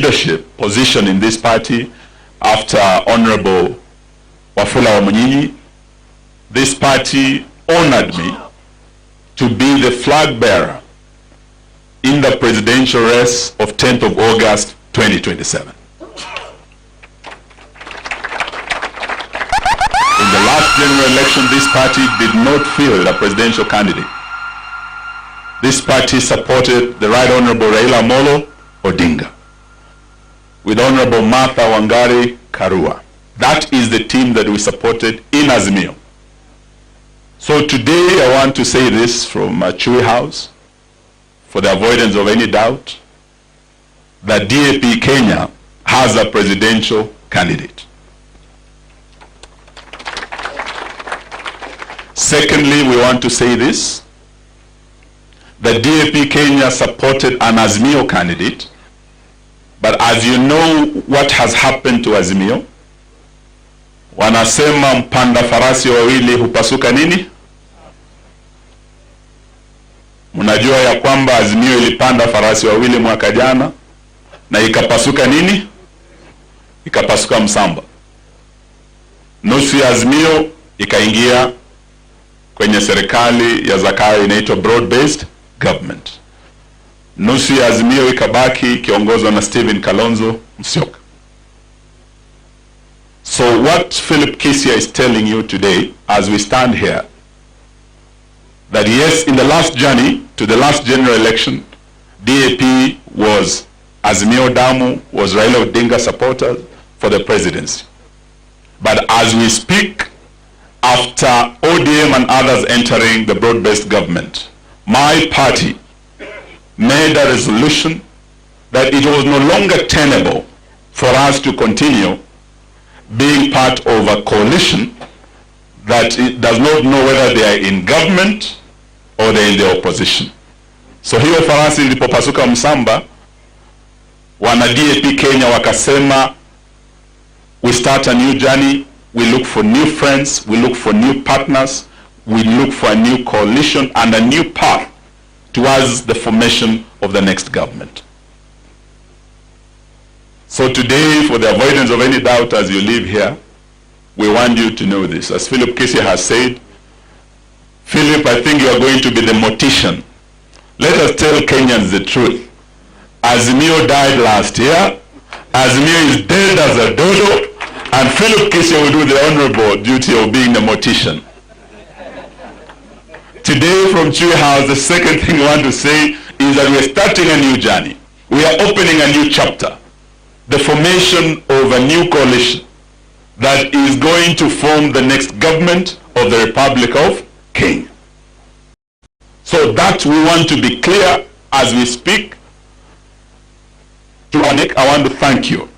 leadership position in this party after Honorable Wafula Wamunyinyi, this party honored me to be the flag bearer in the presidential race of 10th of August 2027. In the last general election, this party did not field a presidential candidate. This party supported the Right Honorable Raila Amolo Odinga with Honorable Martha Wangari Karua. That is the team that we supported in Azimio. So today I want to say this from Chui House, for the avoidance of any doubt, that DAP Kenya has a presidential candidate. Secondly, we want to say this, that DAP Kenya supported an Azimio candidate, but as you know what has happened to Azimio, wanasema mpanda farasi wawili hupasuka nini? Mnajua ya kwamba Azimio ilipanda farasi wawili mwaka jana na ikapasuka nini? Ikapasuka msamba. Nusu ya Azimio ikaingia kwenye serikali ya Zakayo inaitwa broad-based government. Nusu ya Azimio ikabaki kiongozwa na Stephen Kalonzo Musyoka. So what Philip Kisia is telling you today as we stand here, that yes, in the last journey to the last general election, DAP was Azimio Damu, was Raila Odinga supporters for the presidency. But as we speak, after ODM and others entering the broad-based government, my party made a resolution that it was no longer tenable for us to continue being part of a coalition that it does not know whether they are in government or they are in the opposition. So hiyo farasi ilipopasuka msamba, wana DAP Kenya wakasema, we start a new journey, we look for new friends, we look for new partners, we look for a new coalition and a new path towards the formation of the next government. So today, for the avoidance of any doubt as you live here, we want you to know this. As Philip Kisia has said, Philip, I think you are going to be the mortician. Let us tell Kenyans the truth. Azimio died last year, Azimio is dead as a dodo, and Philip Kisia will do the honorable duty of being the mortician. Today from Chui House, the second thing I want to say is that we are starting a new journey. We are opening a new chapter. The formation of a new coalition that is going to form the next government of the Republic of Kenya. So that we want to be clear as we speak. To Anik, I want to thank you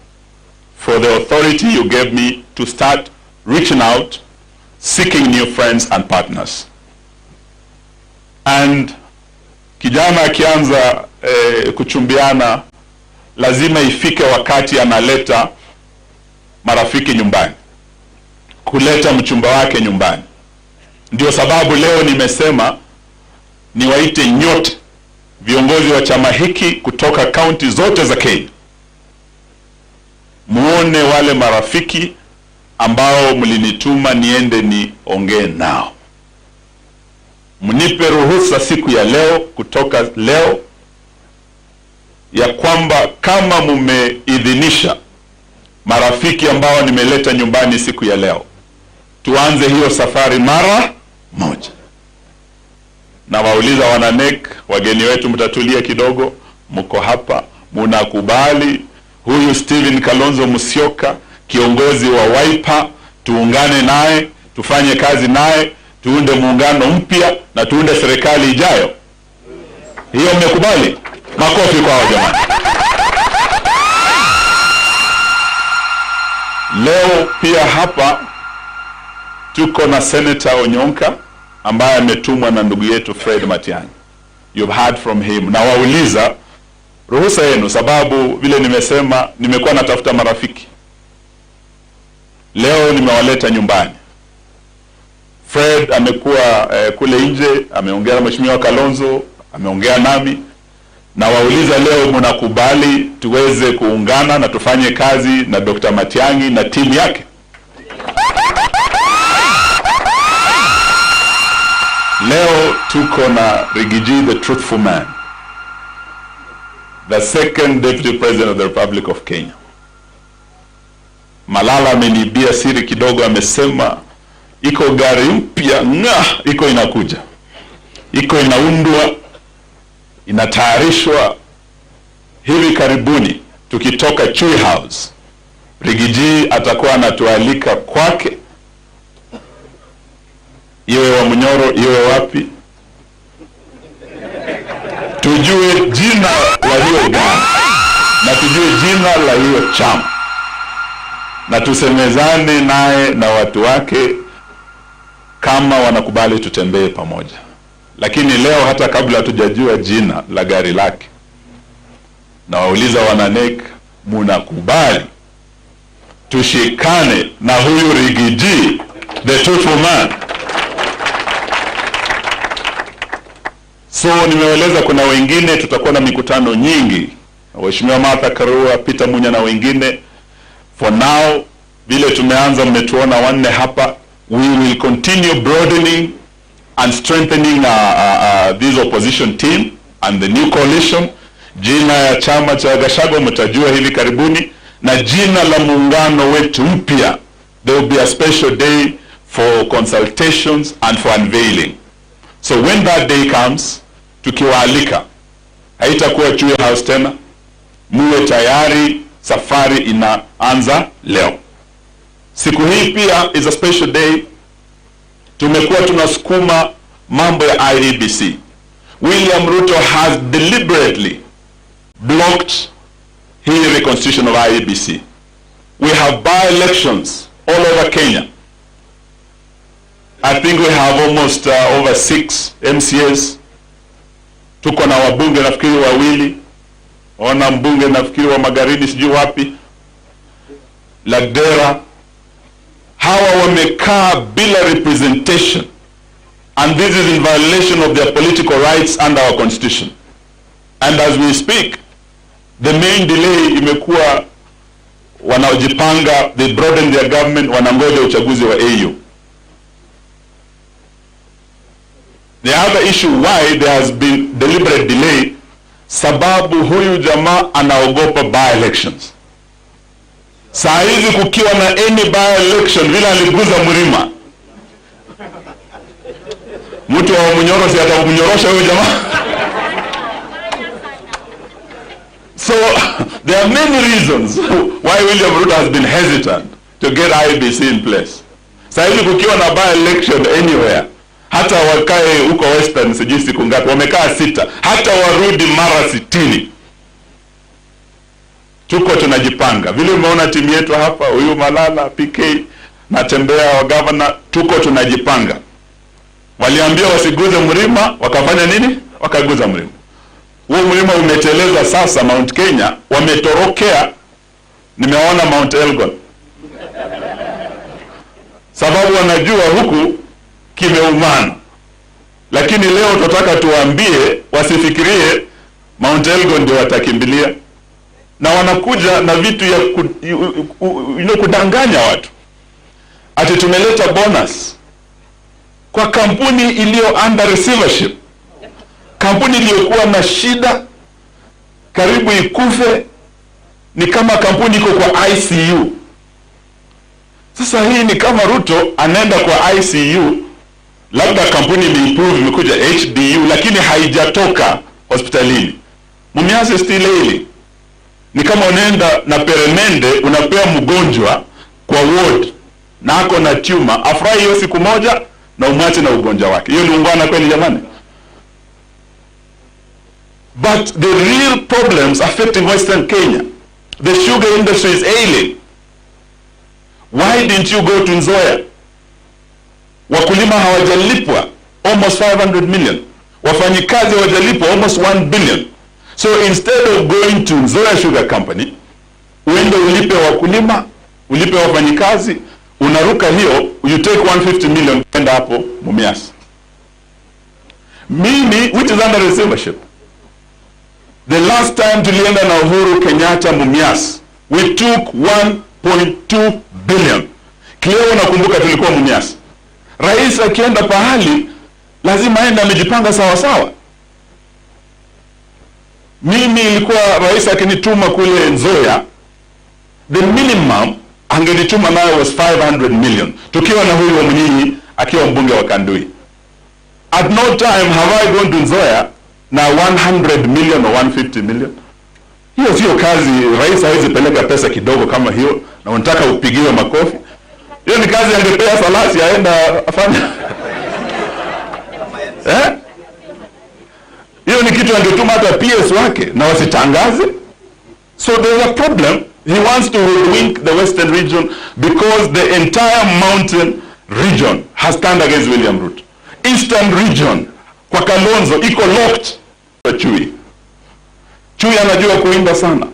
for the authority you gave me to start reaching out, seeking new friends and partners. And kijana akianza kuchumbiana, lazima ifike wakati analeta marafiki nyumbani, kuleta mchumba wake nyumbani. Ndio sababu leo nimesema niwaite nyote viongozi wa chama hiki kutoka kaunti zote za Kenya, muone wale marafiki ambao mlinituma niende niongee nao. Mnipe ruhusa siku ya leo, kutoka leo, ya kwamba kama mumeidhinisha marafiki ambao nimeleta nyumbani siku ya leo, tuanze hiyo safari mara moja. Na wauliza wananek, wageni wetu mtatulia kidogo, mko hapa, munakubali huyu Stephen Kalonzo Musyoka, kiongozi wa Wiper, tuungane naye, tufanye kazi naye, tuunde muungano mpya na tuunde serikali ijayo? Hiyo mmekubali? Makofi kwao jamani. Leo pia hapa tuko na Senator Onyonka ambaye ametumwa na ndugu yetu Fred Matiang'i. You've heard from him. Na wauliza ruhusa yenu, sababu vile nimesema nimekuwa natafuta marafiki. Leo nimewaleta nyumbani. Fred amekuwa kule nje, ameongea na Mheshimiwa Kalonzo, ameongea nami. Na wauliza leo mnakubali tuweze kuungana na tufanye kazi na Dr. Matiang'i na timu yake? Leo tuko na Rigathi, the truthful man, the second deputy president of the Republic of Kenya. Malala amenibia siri kidogo, amesema iko gari mpya iko inakuja, iko inaundwa, inatayarishwa hivi karibuni. Tukitoka Chui House, Rigathi atakuwa anatualika kwake, iwe wa Munyoro iwe wapi, tujue jina la hiyo gari na tujue jina la hiyo chama, na tusemezane naye na watu wake kama wanakubali tutembee pamoja. Lakini leo hata kabla hatujajua jina la gari lake, na wauliza wananek, munakubali tushikane na huyu Rigathi, the truthful man? So nimeeleza kuna wengine, tutakuwa na mikutano nyingi, Mheshimiwa Martha Karua, Peter Munya na wengine. For now, vile tumeanza, mmetuona wanne hapa, we will continue broadening and strengthening this opposition team and the new coalition. Jina ya chama cha Gachagua mtajua hivi karibuni, na jina la muungano wetu mpya. There will be a special day for consultations and for unveiling. So when that day comes, tukiwaalika, haitakuwa Chui House tena, muwe tayari, safari inaanza leo. Siku hii pia is a special day. Tumekuwa tunasukuma mambo ya IEBC. William Ruto has deliberately blocked his reconstitution of IEBC. We have by-elections all over Kenya. I think we have almost over 6 MCAs. Tuko na wabunge nafikiri wawili. Ona mbunge nafikiri wa Magharibi sijui wapi, Lagdera. Hawa wamekaa bila representation, and this is in violation of their political rights under our constitution. And as we speak, the main delay imekuwa wanaojipanga, they broaden their government, wanangoja uchaguzi wa AU. The other issue why there has been deliberate delay, sababu huyu jamaa anaogopa by-elections. Saa hizi kukiwa na any by-election, vile aliguza Mrima, mtu wa Munyoro si atamunyorosha huyu jamaa. So there are many reasons why William Ruto has been hesitant to get IEBC in place. Saa hizi kukiwa na by-election anywhere, hata wakae huko Western sijui siku ngapi, wamekaa 6, hata warudi mara 60. Tuko tunajipanga. Vile umeona timu yetu hapa, huyu Malala, PK, natembea wa governor, tuko tunajipanga. Waliambia wasiguze Mrima, wakafanya nini? Wakaguza Mrima. Huo Mrima umeteleza sasa Mount Kenya, wametorokea, nimeona Mount Elgon. Sababu wanajua huku kimeumana. Lakini leo tutataka tuwaambie wasifikirie Mount Elgon ndio watakimbilia. Na wanakuja na vitu ya kudanganya watu. Ati tumeleta bonus kwa kampuni iliyo under receivership. Kampuni iliyokuwa na shida karibu ikufe, ni kama kampuni iko kwa ICU. Sasa hii ni kama Ruto anaenda kwa ICU, labda kampuni imeimprove imekuja HDU, lakini haijatoka hospitalini. Mumias still ni kama unaenda na peremende, unapea mgonjwa kwa ward na ako na tumor, afurahi hiyo siku moja na umwache na ugonjwa wake. Hiyo ni ungwana kweli jamani? But the real problems affecting Western Kenya, the sugar industry is ailing. Why didn't you go to Nzoia? Wakulima hawajalipwa almost 500 million. Wafanyikazi hawajalipwa almost 1 billion. So instead of going to Nzoia Sugar Company, uende ulipe wakulima, ulipe wafanyikazi, unaruka hiyo, you take 150 million kwenda hapo Mumias. Mimi, which is under receivership. The last time tulienda na Uhuru Kenyatta Mumias, we took 1.2 billion. Leo nakumbuka tulikuwa Mumias. Rais akienda pahali lazima aende amejipanga sawa sawa. Mimi ilikuwa rais akinituma kule Nzoia, the minimum angenituma nayo was 500 million. Tukiwa na huyu wa Mnyinyi akiwa mbunge wa Kandui. At no time have I gone to Nzoia na 100 million or 150 million. Hiyo sio kazi. Rais hawezi peleka pesa kidogo kama hiyo na unataka upigiwe makofi. Hiyo ni kazi angepea Salasi aenda afanya. Hiyo ni kitu angetuma hata PS wake na wasitangaze. So there's a problem. He wants to hoodwink the Western region because the entire mountain region has turned against William Ruto. Eastern region kwa Kalonzo iko locked kwa Chui. Chui anajua kuinda sana.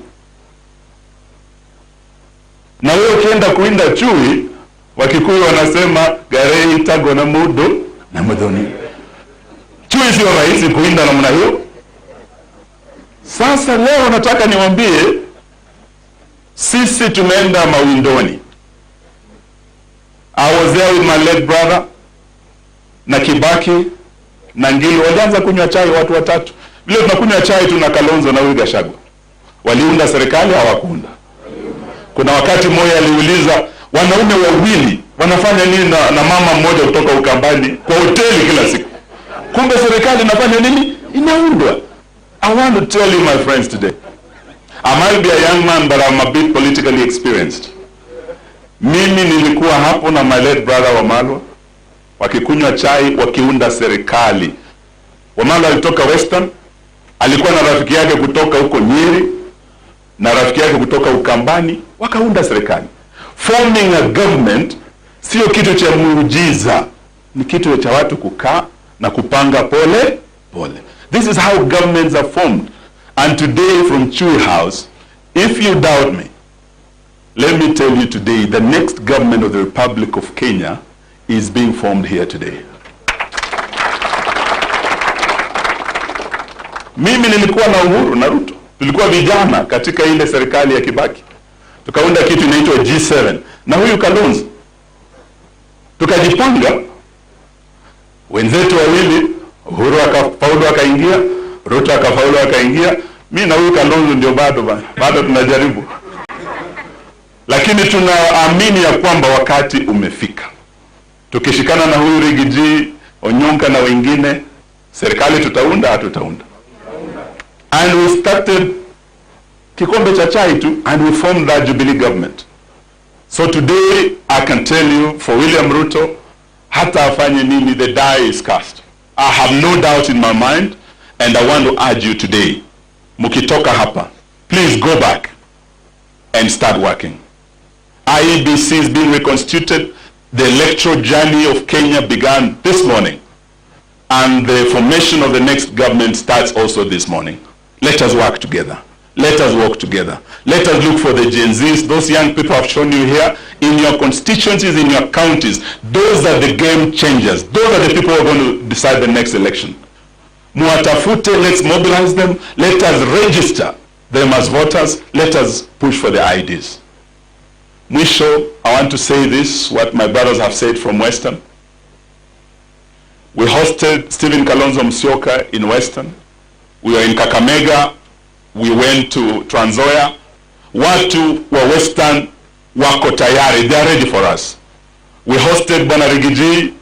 Na wewe ukienda kuinda Chui, Wakikuyu wanasema garei itago na mudu na mudhoni. Chui sio rahisi kuinda namna hiyo. Sasa leo nataka niwaambie sisi tumeenda mawindoni. I was there with my late brother na Kibaki na Ngili. Walianza kunywa chai watu watatu. Vile tunakunywa chai tuna Kalonzo na huyu Gachagua. Waliunda serikali hawakuunda. Kuna wakati mmoja aliuliza wanaume wawili wanafanya nini na mama mmoja kutoka Ukambani kwa hoteli kila siku. Kumbe serikali inafanya nini? Inaundwa. I want to tell you my friends today. I might be a young man but I'm a bit politically experienced. Mimi nilikuwa hapo na my late brother Wamalwa wakikunywa chai wakiunda serikali. Wamalwa alitoka Western, alikuwa na rafiki yake kutoka huko Nyeri na rafiki yake kutoka Ukambani, wakaunda serikali. Forming a government sio kitu cha muujiza, ni kitu cha watu kukaa na kupanga pole pole. This is how governments are formed. And today from Chui House, if you doubt me, let me tell you today, the next government of the Republic of Kenya is being formed here today. Mimi nilikuwa na Uhuru na Ruto. Tulikuwa vijana katika ile serikali ya Kibaki. Tukaunda kitu inaitwa G7 na huyu Kalonzo. Tukajipanga, wenzetu wawili, Uhuru akafaulu akaingia, Ruto akafaulu akaingia, mimi na huyu Kalonzo ndio bado tunajaribu. Lakini tunaamini ya kwamba wakati umefika. Tukishikana na huyu Rigathi, Onyonka na wengine, serikali tutaunda. And we started kikombe cha chai tu and we formed that Jubilee government. So today I can tell you for William Ruto, hata afanye nini, the die is cast. I have no doubt in my mind and I want to urge you today, mukitoka hapa, please go back and start working. IEBC is being reconstituted. The electoral journey of Kenya began this morning and the formation of the next government starts also this morning. Let us work together. Let us work together. Let us look for the Gen Zs. Those young people I've shown you here in your constituencies, in your counties. Those are the game changers. Those are the people who are going to decide the next election. Muatafute, let's mobilize them. Let us register them as voters. Let us push for the IDs. Mwisho, I want to say this, what my brothers have said from Western. We hosted Stephen Kalonzo Musyoka in Western. We were in Kakamega. We went to Trans Nzoia. Watu wa Western wako tayari. They are ready for us. We hosted Bwana Rigathi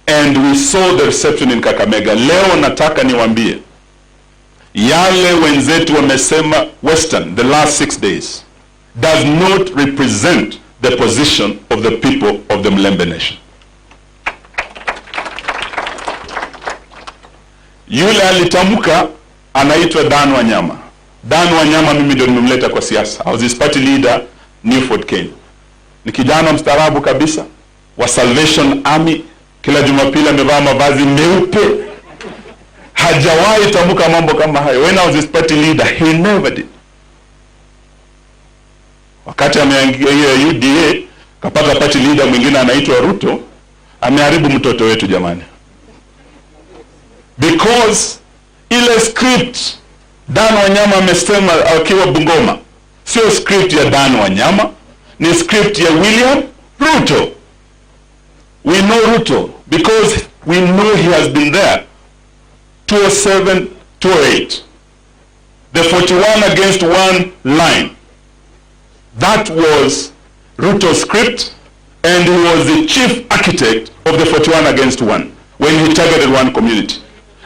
and we saw the reception in Kakamega. Leo nataka niwaambie, yale wenzetu wamesema Western the last 6 days does not represent the position of the people of the Mlembe Nation. Yule alitamka anaitwa Dan Wanyama. Dan Wanyama mimi ndio nimemleta kwa siasa. I was his party leader Newford Kenya. Ni kijana mstaarabu kabisa wa Salvation Army. Kila Jumapili amevaa mavazi meupe. Hajawahi tamka mambo kama hayo. When I was his party leader, he never did. Wakati ameingia UDA, kapata party leader mwingine anaitwa Ruto, ameharibu mtoto wetu jamani. Because ile script Dan Wanyama amesema akiwa Bungoma. Sio script ya Dan Wanyama, ni script ya William Ruto. We know Ruto because we know he has been there. 207, 208. The 41 against 1 line. That was Ruto's script, and he was the chief architect of the 41 against 1 when he targeted one community.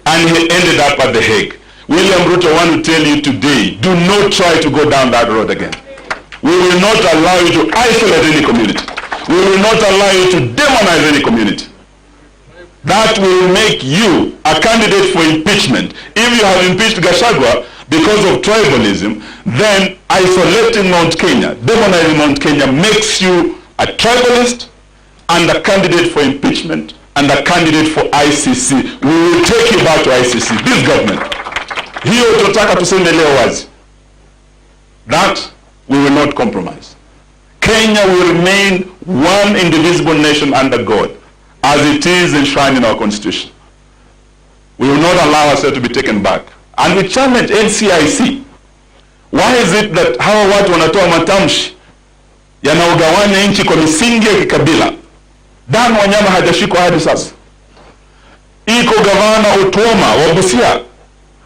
And he ended up at The Hague. William Ruto, I want to tell you today, do not try to go down that road again. We will not allow you to isolate any community. We will not allow you to demonize any community. That will make you a candidate for impeachment. If you have impeached Gachagua because of tribalism, then isolating Mount Kenya, demonizing Mount Kenya, makes you a tribalist and a candidate for impeachment and a candidate for ICC. We will take you back to ICC, this government. Hiyo tunataka tuseme leo wazi. That we will not compromise. Kenya will remain one indivisible nation under God, as it is enshrined in our constitution. We will not allow ourselves to be taken back. And we challenge NCIC. Why is it that hawa watu wanatoa matamshi yanaogawanya nchi kwa misingi ya kikabila? Dan Wanyama hajashikwa hadi sasa. Iko gavana Otuoma wa Busia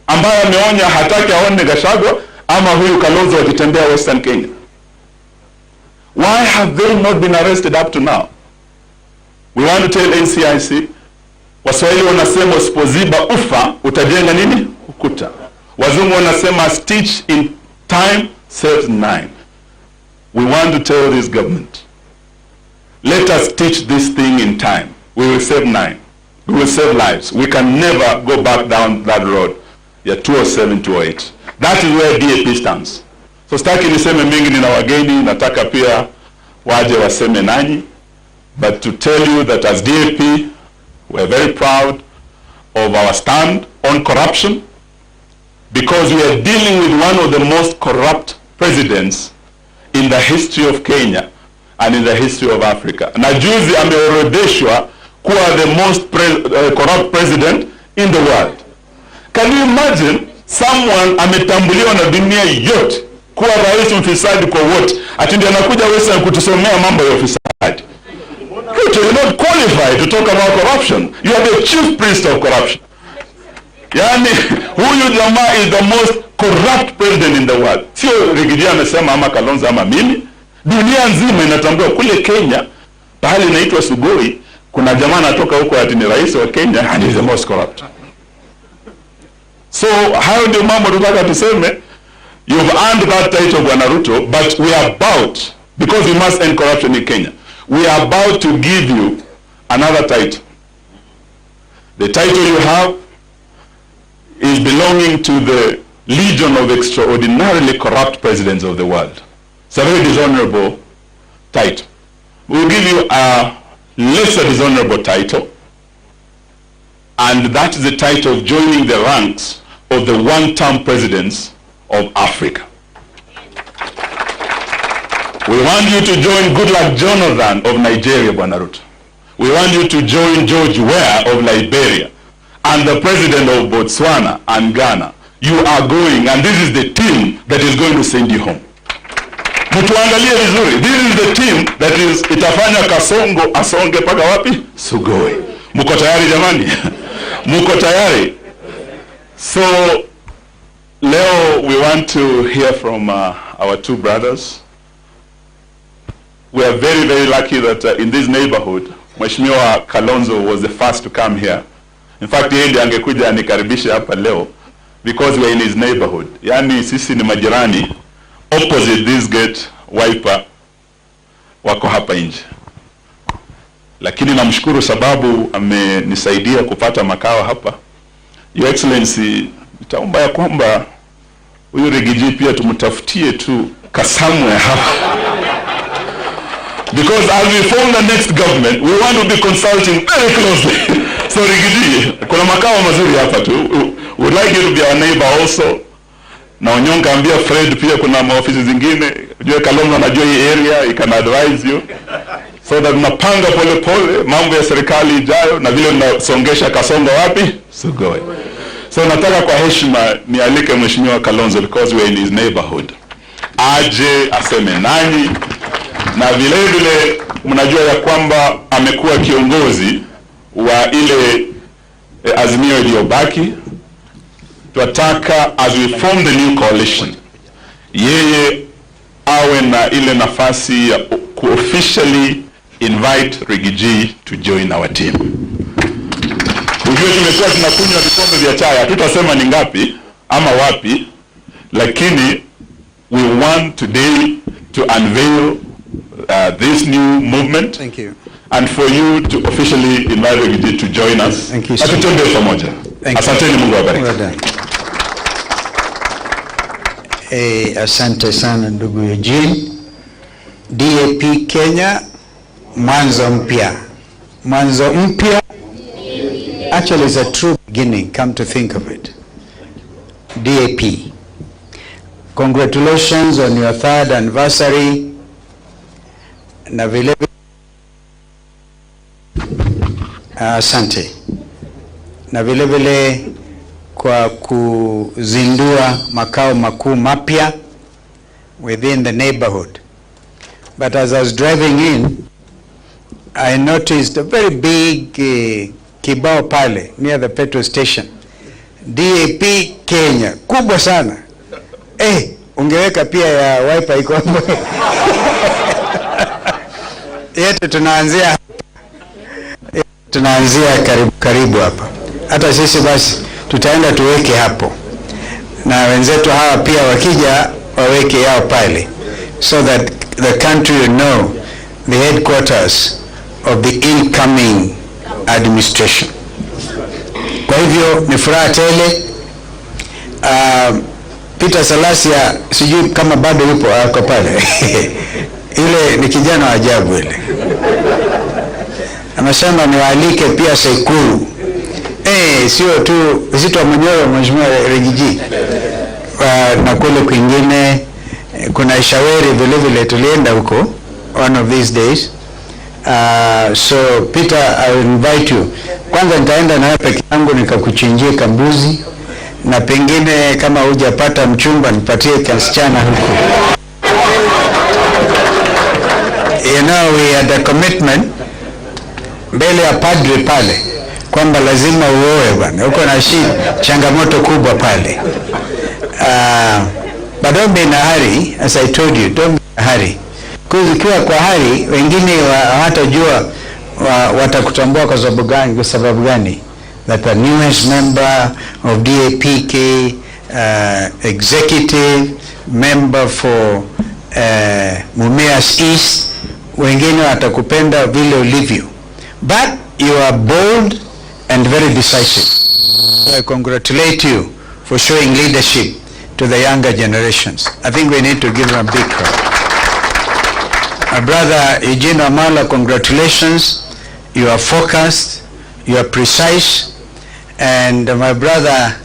ambaye ameonya hataki aone Gachagua ama huyu Kalonzo wakitembea Western Kenya. Why have they not been arrested up to now? We want to tell NCIC, Waswahili wanasema usipoziba ufa utajenga nini? Ukuta. Wazungu wanasema stitch in time saves 9. We want to tell this government, let us stitch this thing in time. We will save 9. We will save lives. We can never go back down that road. Yeah, 207, 208. That is where DAP stands. So sitaki niseme mingi, nina wageni, nataka pia waje waseme nanyi. But to tell you that as DAP, we are very proud of our stand on corruption, because we are dealing with one of the most corrupt presidents in the history of Kenya and in the history of Africa. Na juzi ameorodheshwa kuwa the most corrupt president in the world. Can you imagine someone ametambuliwa na dunia yote kuwa rais mfisadi kwa wote, ati ndiye anakuja Western kutusomea mambo ya ufisadi? You are not qualified to talk about corruption. You are the chief priest of corruption. Yani, huyu jamaa is the most corrupt president in the world. Sio Rigathi amesema ama Kalonzo ama mimi. Dunia nzima inatambua kule Kenya, pahali inaitwa Sugoi, kuna jamaa anatoka huko ati ni rais wa Kenya and he is the most corrupt. So, hayo ndio mambo tunataka tuseme. You've earned that title, Bwana Ruto, but we are about, because we must end corruption in Kenya, we are about to give you another title. The title you have is belonging to the legion of extraordinarily corrupt presidents of the world. It's a very dishonorable title. We'll give you a lesser dishonorable title, and that is the title of joining the ranks of the one-term presidents of Africa. We want you to join Goodluck Jonathan of Nigeria, Bwana Ruto. We want you to join George Wewe of Liberia and the president of Botswana and Ghana. You are going, and this is the team that is going to send you home. Mtuangalie vizuri. This is the team that is itafanya Kasongo asonge paka wapi? Sugoi. Muko tayari jamani? Muko tayari? So, Leo we want to hear from our two brothers. We are very, very lucky that in this neighborhood, Mheshimiwa Kalonzo was the first to come here. In fact, yeye ndiye angekuja anikaribisha hapa leo because we are in his neighborhood. Yani sisi ni majirani, opposite this gate, wiper wako hapa nje. Lakini namshukuru sababu amenisaidia kupata makao hapa. Your Excellency, nitaomba ya kwamba huyu Rigathi pia tumtafutie tu kasamwe hapa. Because as we form the next government, we want to be consulting very closely. So Rigathi, kuna makao mazuri hapa tu. We would like you to be our neighbor also. Na Onyonga ambia Fred pia kuna maofisi zingine. Ujue Kalonzo anajua hii area, he can advise you. So that tunapanga pole pole mambo ya serikali ijayo na vile tunasongesha Kasongo wapi? Sugoi. So nataka kwa heshima nialike Mheshimiwa Kalonzo, because we're in his neighborhood, aje aseme nanyi, na vile vile mnajua ya kwamba amekuwa kiongozi wa ile azimio iliyobaki. Tunataka as we form the new coalition, yeye awe na ile nafasi ya officially invite Rigathi to join our team. Ujue tumekuwa tunakunywa vikombe vya chai, hatutasema ni ngapi ama wapi, lakini we want today to unveil this new movement. Thank you. And for you to officially invite Rigathi to join us. Thank you. Atutende pamoja. Asanteni, Mungu awabariki. Asante sana ndugu Eugene. DAP Kenya, mwanzo mpya. Mwanzo mpya. Actually, it's a true beginning, come to think of it. DAP, congratulations on your 3rd anniversary. Na vile asante. Na vile vile kwa kuzindua makao makuu mapya within the neighborhood. But as I was driving in, I noticed a very big kibao pale near the petrol station. DAP Kenya, kubwa sana. Ungeweka pia ya wiper iko hapo. Yetu tunaanzia karibu hapa. Hata sisi basi tutaenda tuweke hapo, na wenzetu hawa pia wakija waweke yao pale, so that the country will know the headquarters of the incoming administration. Kwa hivyo ni furaha tele. Peter Salasia sijui kama bado yupo ako pale. Ile ni kijana wa ajabu ile. Amesema niwaalike pia Sekuru. Sio tu Zito mwenyewe, Mheshimiwa Rigathi. Na kule kwingine kuna Ishaweri vile vile tulienda huko one of these days. So Peter, I will invite you. Kwanza nitaenda na peke yangu nikakuchinjie kambuzi, na pengine kama hujapata mchumba nipatie kasichana huko. You know, we had a commitment mbele ya padre pale kwamba lazima uoe bwana. Uko na changamoto kubwa pale. But don't be in a hurry, as I told you, don't be in a hurry. Because ukiwa kwa hurry, wengine hawatajua watakutambua kwa sababu gani. That the newest member of DAPK, executive member for Mumias East, wengine watakupenda vile ulivyo. But you are bold and very decisive. I congratulate you for showing leadership to the younger generations. I think we need to give them a big clap. My brother Eugene Amala, congratulations. You are focused, you are precise, and my brother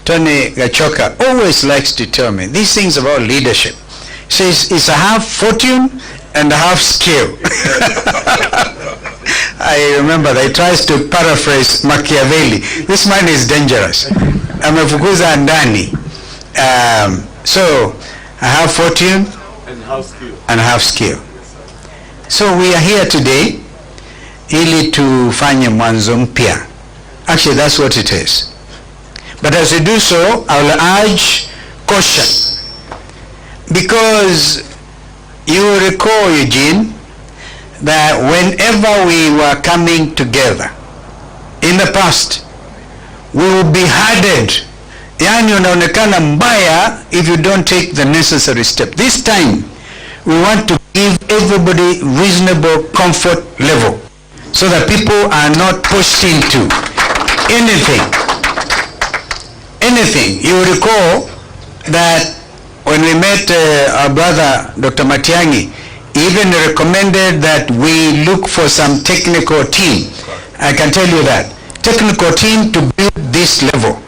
Tony Gachagua always likes to tell me these things about leadership. He says it's a half fortune and a half skill. I remember that he tries to paraphrase Machiavelli. This man is dangerous. Amefukuza ndani. So I have fortune and half skill. So we are here today ili tufanye mwanzo mpya. Actually, that's what it is. But as we do so, I will urge caution, because you will recall, Eugene, that whenever we were coming together in the past, we will be hardened. Yani unaonekana mbaya if you don't take the necessary step. This time, we want to give everybody reasonable comfort level, so that people are not pushed into anything. You recall that when we met our brother Dr. Matiang'i, even recommended that we look for some technical team. I can tell you that. Technical team to build this level.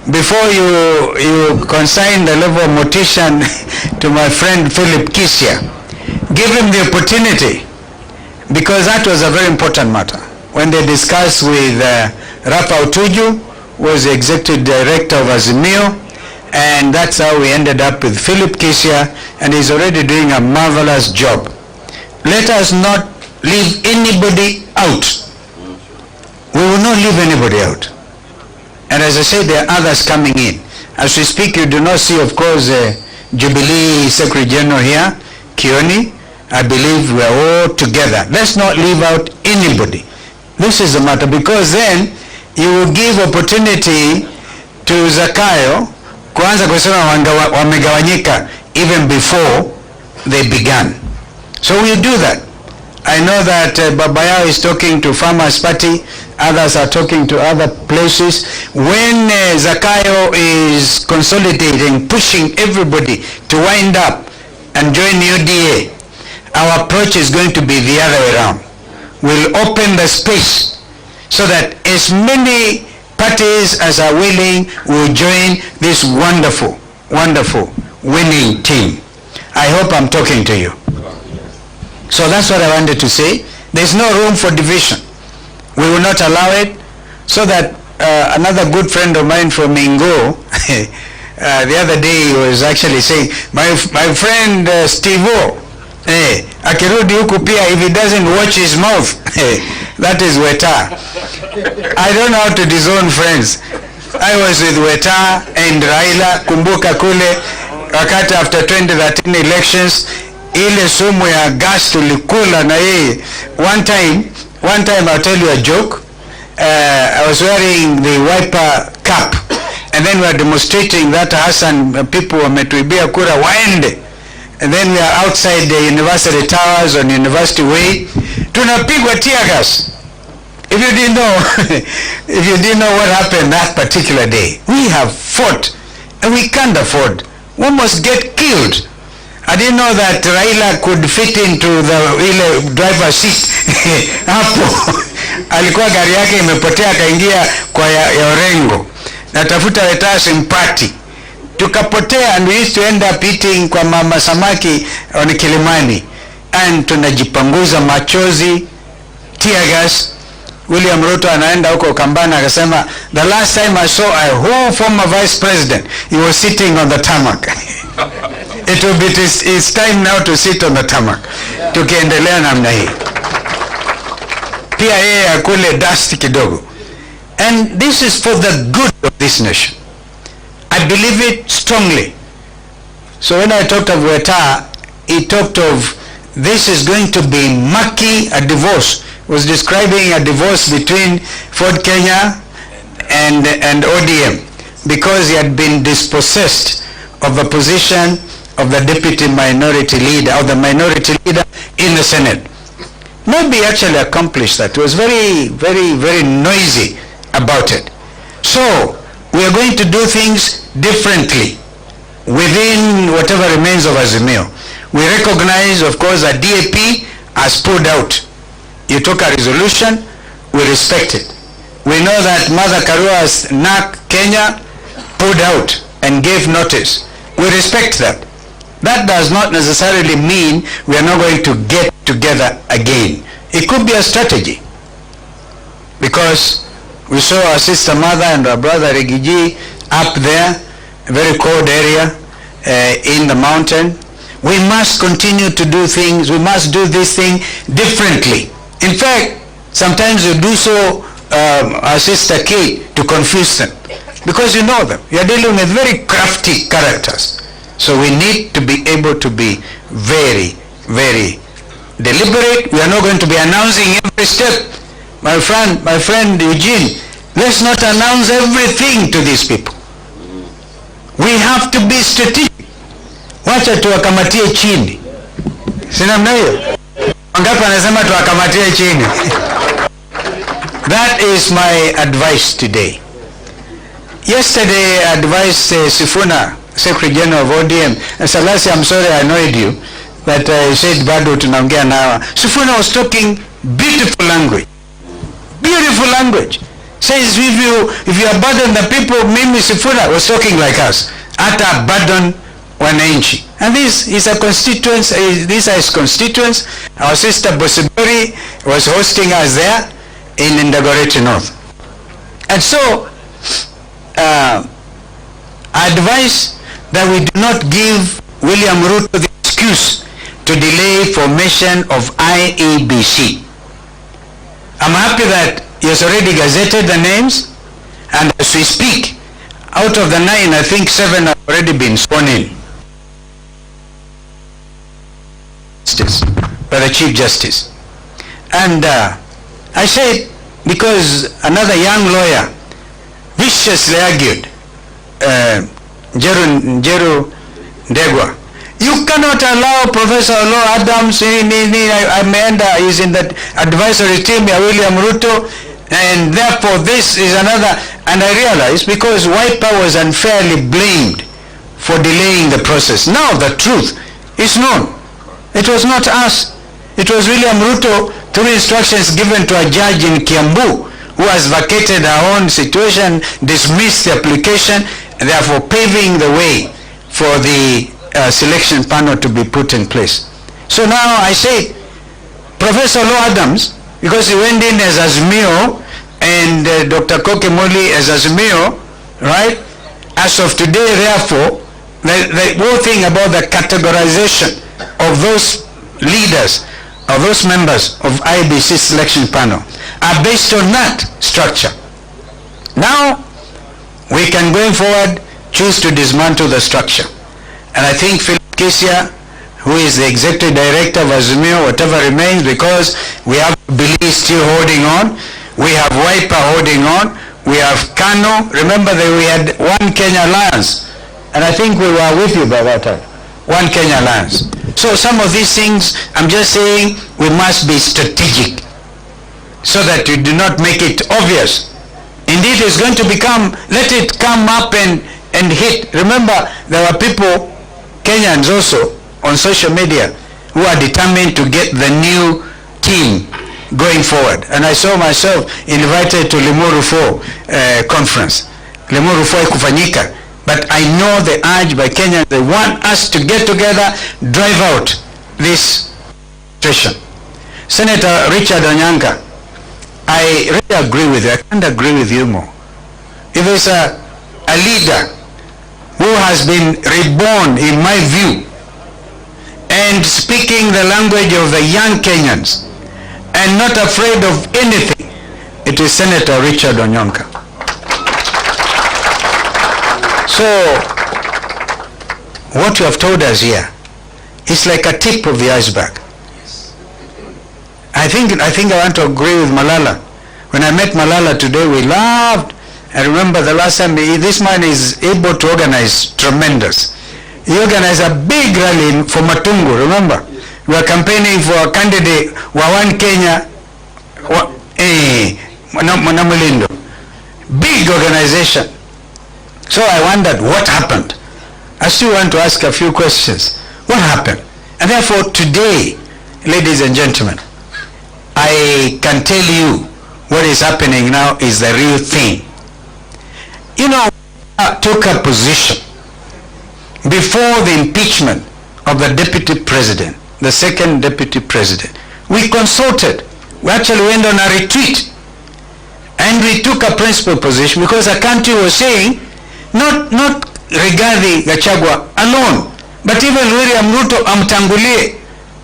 Before you consign the level of mortician to my friend Philip Kisia, give him the opportunity, because that was a very important matter. When they discussed with Rapa Utuju, was the executive director of Azimio, and that's how we ended up with Philip Kisia, and he's already doing a marvelous job. Let us not leave anybody out. We will not leave anybody out. And as I said, there are others coming in. As we speak, you do not see, of course, Jubilee Secretary General here, Kioni. I believe we are all together. Let's not leave out anybody. This is the matter, because then you will give opportunity to Zakayo kuanza kusema wamegawanyika even before they began. So we do that. I know that Babayao is talking to Farmers Party, others are talking to other places. When Zakayo is consolidating, pushing everybody to wind up and join UDA, our approach is going to be the other way around. We'll open the space so that as many parties as are willing will join this wonderful, wonderful winning team. I hope I'm talking to you. So that's what I wanted to say. There's no room for division. We will not allow it, so that another good friend of mine from Mingo, the other day he was actually saying, my friend Steve-O, akirudi huku pia, if he doesn't watch his mouth, that is Weta. I don't know how to disown friends. I was with Weta and Raila, kumbuka kule, wakati after 2013 elections, ile sumu ya gas tulikula na yeye. One time I'll tell you a joke. I was wearing the wiper cap, and then we are demonstrating that Hassan people wametuibia kura waende, and then we are outside the university towers on University Way, tunapigwa tear gas. If you didn't know what happened that particular day, we have fought and we can't afford. We must get killed. I didn't know that Raila could fit into the driver's seat. Hapo alikuwa gari yake imepotea, akaingia kwa ya Orengo, natafuta Weta simpati, tukapotea, and we used to end up eating kwa mama samaki on Kilimani, and tunajipanguza machozi, tear gas. William Ruto anaenda huko Kambana akasema, the last time I saw a whole former vice president, he was sitting on the tarmac. It's time now to sit on the tarmac. Tukiendelea namna hii, pia yeye akule dust kidogo. And this is for the good of this nation. I believe it strongly. So when I talked of Weta, he talked of this is going to be murky, a divorce. Was describing a divorce between Ford Kenya and ODM, because he had been dispossessed of the position of the deputy minority leader, or the minority leader in the Senate. Maybe actually accomplished that. It was very, very, very noisy about it. So we are going to do things differently within whatever remains of Azimio. We recognize, of course, that DAP has pulled out. You took a resolution, we respect it. We know that Mother Karua's NAC Kenya pulled out and gave notice. We respect that. That does not necessarily mean we are not going to get together again. It could be a strategy, because we saw our sister mother and our brother Rigiji up there, a very cold area in the mountain. We must continue to do things. We must do this thing differently. In fact, sometimes you do so, our sister Kate, to confuse them, because you know them. You are dealing with very crafty characters. So we need to be able to be very, very deliberate. We are not going to be announcing every step. My friend Eugene, let's not announce everything to these people. We have to be strategic. Wacha tuwakamatie chini. Sina mna hiyo? Wangapi anasema tuwakamatie chini? That is my advice today. Yesterday I advised Sifuna, Secretary General of ODM, and Salasi, I'm sorry I annoyed you, that I said bado tunaongea nawa. Sifuna was talking beautiful language. Beautiful language. Says if you abandon the people, Mimi Sifuna was talking like us. Ata abandon wananchi. And this is a constituents, these are his constituents. Our sister Bosibori was hosting us there in Ndagoreti North. And so advise that we do not give William Ruto the excuse to delay formation of IEBC. I'm happy that he has already gazetted the names, and as we speak, out of the 9, I think 7 have already been sworn in by the Chief Justice. And I said, because another young lawyer viciously argued, Njeru Ndegwa, you cannot allow Professor Law Adams, is in that advisory team, William Ruto, and therefore this is another. And I realized, because Wiper was unfairly blamed for delaying the process. Now the truth is known. It was not us. It was William Ruto, through instructions given to a judge in Kiambu, who has vacated her own situation, dismissed the application, and therefore paving the way for the selection panel to be put in place. So now I say, Professor Law Adams, because he went in as Azimio and Dr. Kokemoli as Azimio, right? As of today, therefore, the whole thing about the categorization of those leaders, of those members of IBC selection panel, are based on that structure. Now, we can, going forward, choose to dismantle the structure. And I think Philip Kisia, who is the executive director of Azimio, whatever remains, because we have Billy still holding on, we have Wiper holding on, we have Kano. Remember that we had One Kenya Alliance, and I think we were with you by that time. One Kenya Alliance. So some of these things, I'm just saying, we must be strategic so that we do not make it obvious. Indeed, it's going to become, let it come up and hit. Remember, there were people, Kenyans also, on social media, who are determined to get the new team going forward. And I saw myself invited to Limuru 4 conference. Limuru 4 kufanyika. But I know the urge by Kenyans, they want us to get together, drive out this situation. Senator Richard Onyanka, I really agree with you. I can't agree with you more. If there's a leader who has been reborn, in my view, and speaking the language of the young Kenyans, and not afraid of anything, it is Senator Richard Onyanka. So, what you have told us here is like a tip of the iceberg. I think I want to agree with Malala. When I met Malala today, we laughed. I remember the last time, this man is able to organize tremendous. He organized a big rally for Matungu, remember? We were campaigning for a candidate, One Kenya, Mwanamlindo. Big organization. So I wondered what happened. I still want to ask a few questions. What happened? And therefore today, ladies and gentlemen, I can tell you what is happening now is the real thing. You know, I took a position before the impeachment of the deputy president, the second deputy president. We consulted. We actually went on a retreat. And we took a principal position because a country was saying, not Rigathi Gachagua alone, but even William Ruto amtangulie.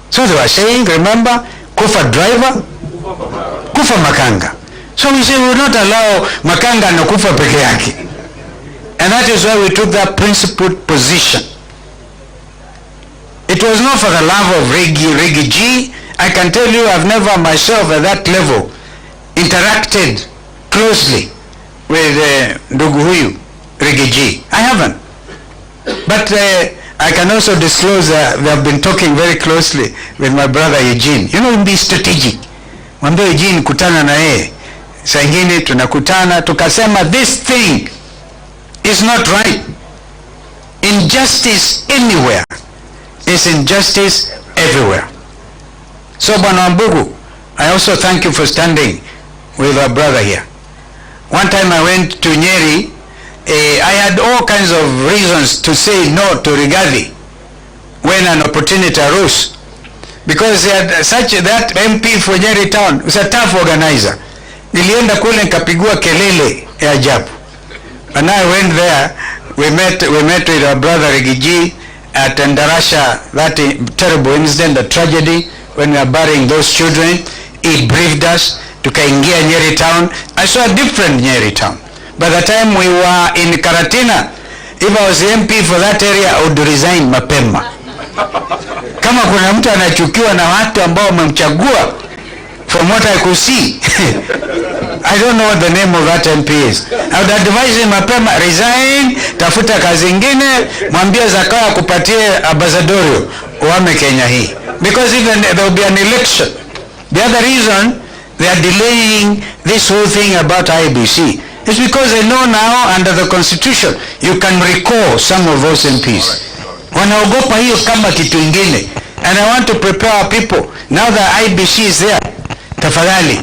So they were saying, remember, kufa driver, kufa makanga. So we say we will not allow makanga na kufa peke yake. And that is why we took that principled position. It was not for the love of Rigi G. I can tell you I've never myself at that level interacted closely with ndugu huyu Rigi G. I haven't. But I can also disclose we have been talking very closely with my brother Eugene. You know, be strategic. Mwambie Eugene kutana na yeye. Saa ingine tunakutana tukasema this thing is not right. Injustice anywhere is injustice everywhere. So Bwana Wambugu, I also thank you for standing with our brother here. One time I went to Nyeri, I had all kinds of reasons to say no to Rigathi when an opportunity arose. Because he had that MP for Nyeri town was a tough organizer. Nilienda kule nikapigua kelele ya ajabu. And I went there, we met with our brother Rigathi at Ndarasha, that terrible incident, the tragedy, when we were burying those children. He briefed us, tukaingia Nyeri town. I saw a different Nyeri town. By the time we were in Karatina, if I was the MP for that area, I would resign mapema. Kama kuna mtu anachukiwa na watu ambao wamemchagua, from what I could see, I don't know what the name of that MP is. I would advise him mapema, resign, tafuta kazi ingine, mwambie Zakayo kupatie ambassadorio, uame Kenya hii. Because even there will be an election. The other reason they are delaying this whole thing about IBC is because they know now under the constitution you can recall some of those MPs. Wanaogopa hiyo kama kitu ingine. And I want to prepare our people. Now that IBC is there, tafadhali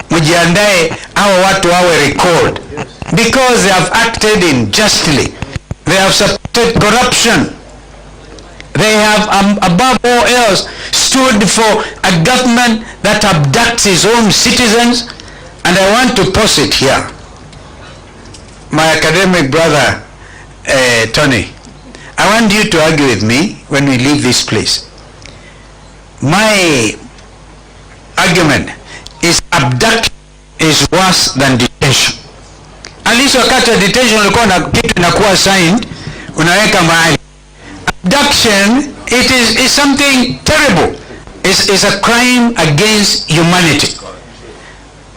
mujiandae hao watu wawe recalled, because they have acted unjustly. They have supported corruption. They have above all else stood for a government that abducts its own citizens. And I want to pause it here. My academic brother Tony, I want you to argue with me when we leave this place. My argument is abduction is worse than detention. At least wakati wa detention ulikuwa na kitu inakuwa signed, unaweka mahali. Abduction, it is something terrible. It's a crime against humanity.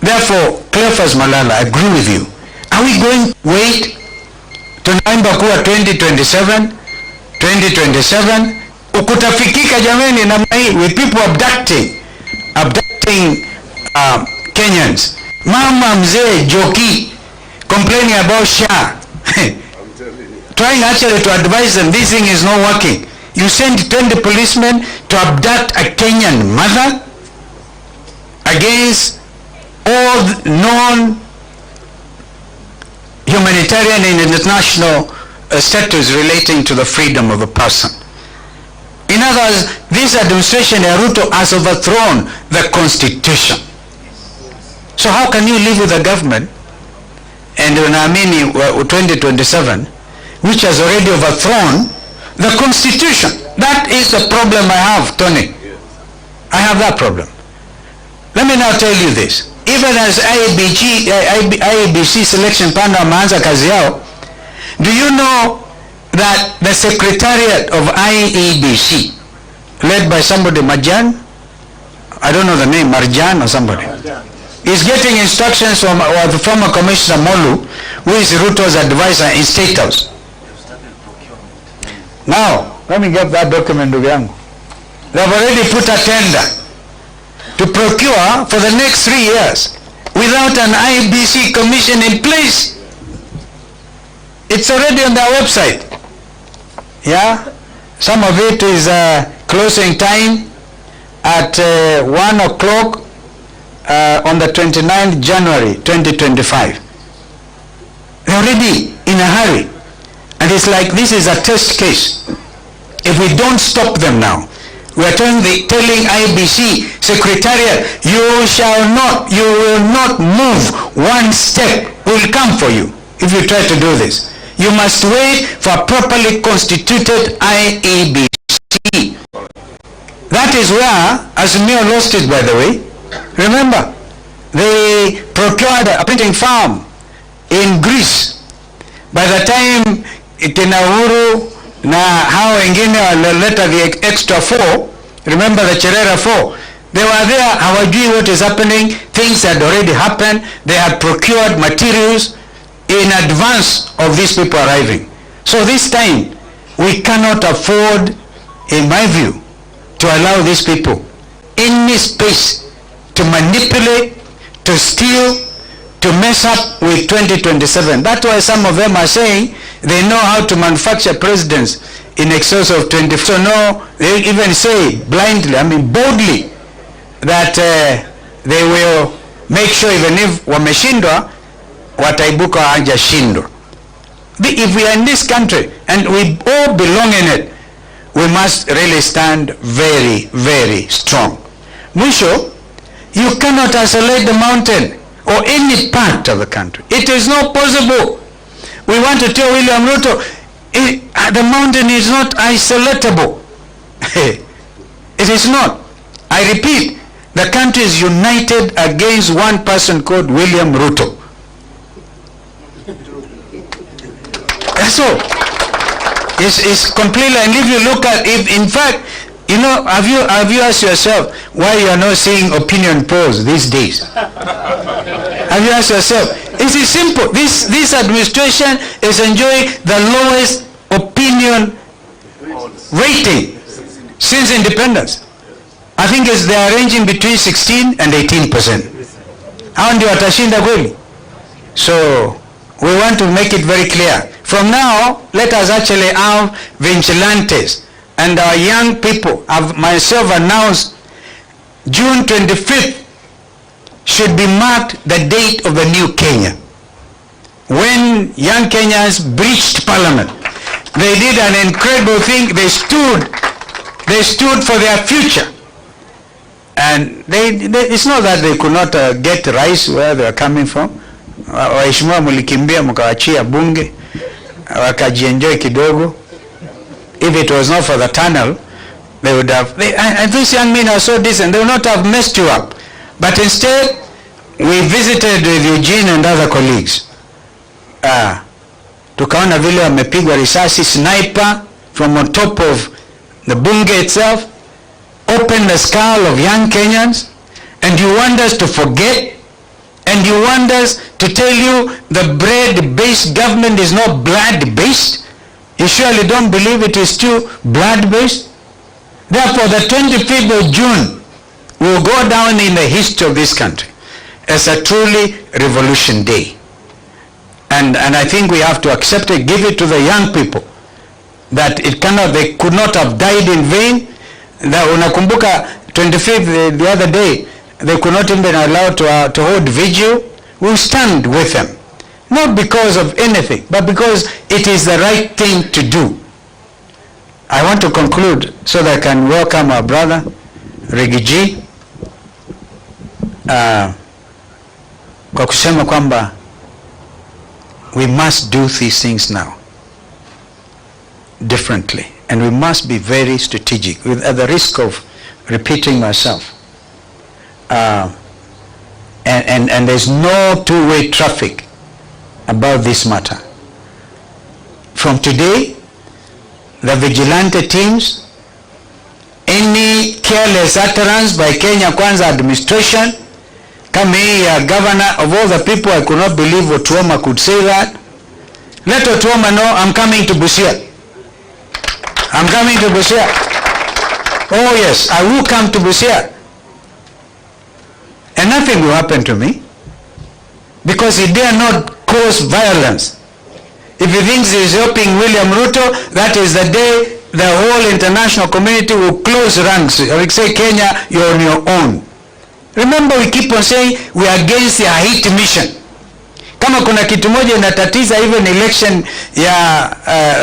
Therefore, Cleophas Malala, I agree with you. Are we going to wait tunaimba kuwa 2027 ukutafikika jameni na with people abducting Kenyans? Mama mzee Joki complaining about SHA trying actually to advise them this thing is not working. You send 20 policemen to abduct a Kenyan mother against all known humanitarian and international statutes relating to the freedom of a person. In other words, this administration of Ruto has overthrown the constitution. So how can you live with a government and unaamini 2027 which has already overthrown the constitution? That is the problem I have, Tony. I have that problem. Let me now tell you this. Even as IEBC selection panel wameanza kazi yao, do you know that the secretariat of IEBC, led by somebody, Marjan, I don't know the name, Marjan or somebody, is getting instructions from the former Commissioner Molu, who is Ruto's advisor in State House. Now, let me get that document to Yangu. They have already put a tender to procure for the next 3 years without an IBC commission in place. It's already on their website. Yeah, some of it is closing time at 1 o'clock on the 29th January 2025. They're already in a hurry, and it's like this is a test case. If we don't stop them now, we are telling IBC Secretariat, you will not move one step. We'll come for you if you try to do this. You must wait for a properly constituted IEBC. That is where Azimio lost it, by the way. Remember, they procured a printing farm in Greece. By the time Uhuru na hao wengine walileta the extra 4, remember the Cherera 4, they were there, hawajui what is happening. Things had already happened. They had procured materials in advance of these people arriving. So this time, we cannot afford, in my view, to allow these people any space to manipulate, to steal, to mess up with 2027. That's why some of them are saying they know how to manufacture presidents in excess of 20. So no, they even say blindly, boldly, that they will make sure even if wameshindwa, wataibuka hajashindwa. If we are in this country and we all belong in it, we must really stand very, very strong. Mwisho, you cannot isolate the mountain or any part of the country. It is not possible. we want to tell William Ruto, the mountain is not isolatable. It is not. I repeat, the country is united against one person called William Ruto. That's all. It's completely, and if you look at, in fact, you know, have you asked yourself why you are not seeing opinion polls these days? Have you asked yourself? It is simple. This administration is enjoying the lowest opinion rating since independence. I think they are ranging between 16 and 18%. Hao ndio watashinda kweli? So we want to make it very clear. From now, let us actually have vigilantes, and our young people, have myself announced June 25th should be marked the date of the new Kenya, when young Kenyans breached parliament. They did an incredible thing. They stood for their future. And it's not that they could not get rice where they are coming from. Waheshimiwa mulikimbia mkawachia bunge wakajienjoy kidogo. If it was not for the tunnel, they would have, and these young men are so decent, they would not have messed you up. But instead, we visited with Eugene and other colleagues. Tukaona vile wamepigwa risasi, sniper from on top of the bunge itself, open the skull of young Kenyans, and you want us to forget, and you want us to tell you the bread-based government is not blood-based? You surely don't believe it is still blood-based? Therefore, the 25th of June will go down in the history of this country as a truly revolution day. And I think we have to accept it, give it to the young people, that they could not have died in vain. That unakumbuka 25th the other day, they could not even be allowed to hold vigil. We'll stand with them, not because of anything, but because it is the right thing to do. I want to conclude so that I can welcome our brother Rigathi kwa kusema kwamba we must do these things now differently, and we must be very strategic, at the risk of repeating myself. And there's no two-way traffic about this matter. From today, the vigilante teams, any careless utterance by Kenya Kwanza administration, kama hii ya governor, of all the people, I could not believe Otuoma could say that. Let Otuoma know I'm coming to Busia. I'm coming to Busia. Oh yes, I will come to Busia. And nothing will happen to me, because he dare not cause violence. If he thinks he is helping William Ruto, that is the day the whole international community will close ranks. I will say, Kenya, you're on your own. Remember, we keep on saying we are against the hate mission. Kama kuna kitu moja inatatiza even election ya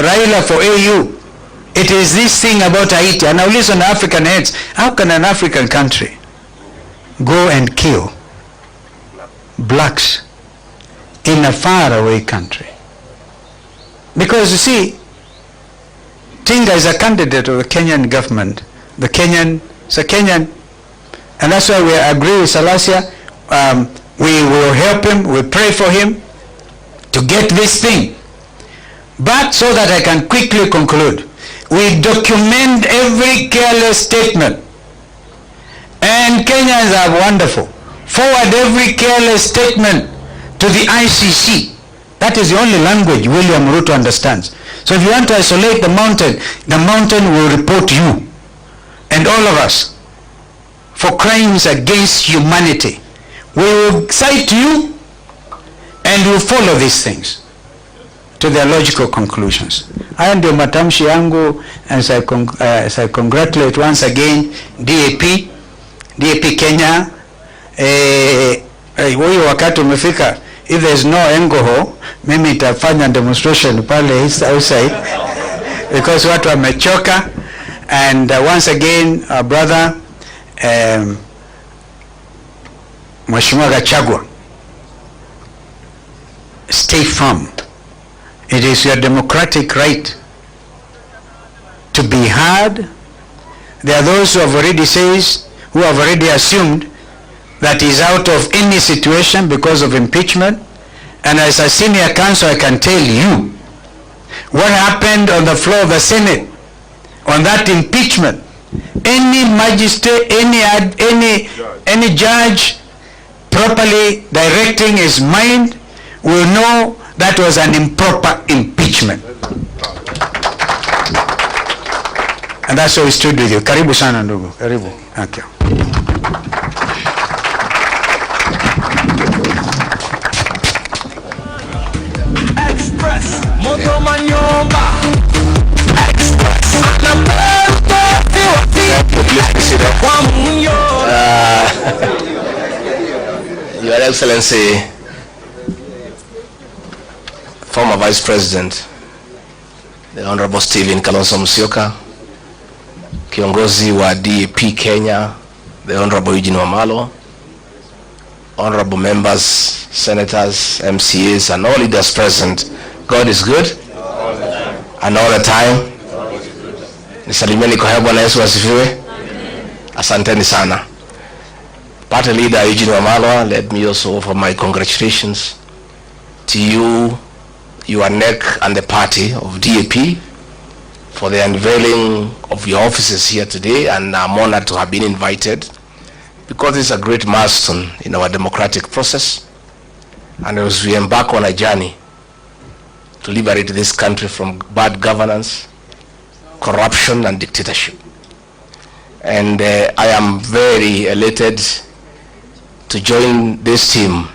Raila for AU, it is this thing about Haiti. And now listen, African heads, how can an African country go and kill blacks in a faraway country? Because you see, Tinga is a candidate of the Kenyan government. The Kenyan, it's a Kenyan, and that's why we agree with Salasia. We will help him, we pray for him to get this thing. But so that I can quickly conclude, we document every careless statement. And Kenyans are wonderful. Forward every careless statement to the ICC. That is the only language William Ruto understands. So if you want to isolate the mountain will report you and all of us for crimes against humanity. We will cite you and we will follow these things to their logical conclusions. Haya ndio matamshi yangu, as I congratulate once again DAP Kenya. Huyo wakati umefika. If there is no alcohol, mimi itafanya demonstration pale outside because watu wamechoka. And once again, our brother Mheshimiwa Gachagua, stay firm It is your democratic right to be heard. There are those who have already assumed that he's out of any situation because of impeachment. And as a senior counsel, I can tell you what happened on the floor of the Senate on that impeachment. Any magistrate, any judge properly directing his mind will know that was an improper impeachment. And that's why we stood with you. Karibu sana ndugu. Karibu. Thank you. Express. Moto manyomba. Express. Your Excellency, former Vice President, the Honorable Stephen Kalonzo Musyoka, kiongozi wa DAP Kenya, the Honorable Eugene Wamalwa, honorable members, senators, MCAs, and all leaders present. God is good, and all the time. Nisalimieni kwa Bwana Yesu asifiwe. Asanteni sana. Party leader Eugene Wamalwa, let me also offer my congratulations to you, your NEC, and the party of DAP for the unveiling of your offices here today, and I'm honored to have been invited because it's a great milestone in our democratic process, and as we embark on a journey to liberate this country from bad governance, corruption, and dictatorship. And I am very elated to join this team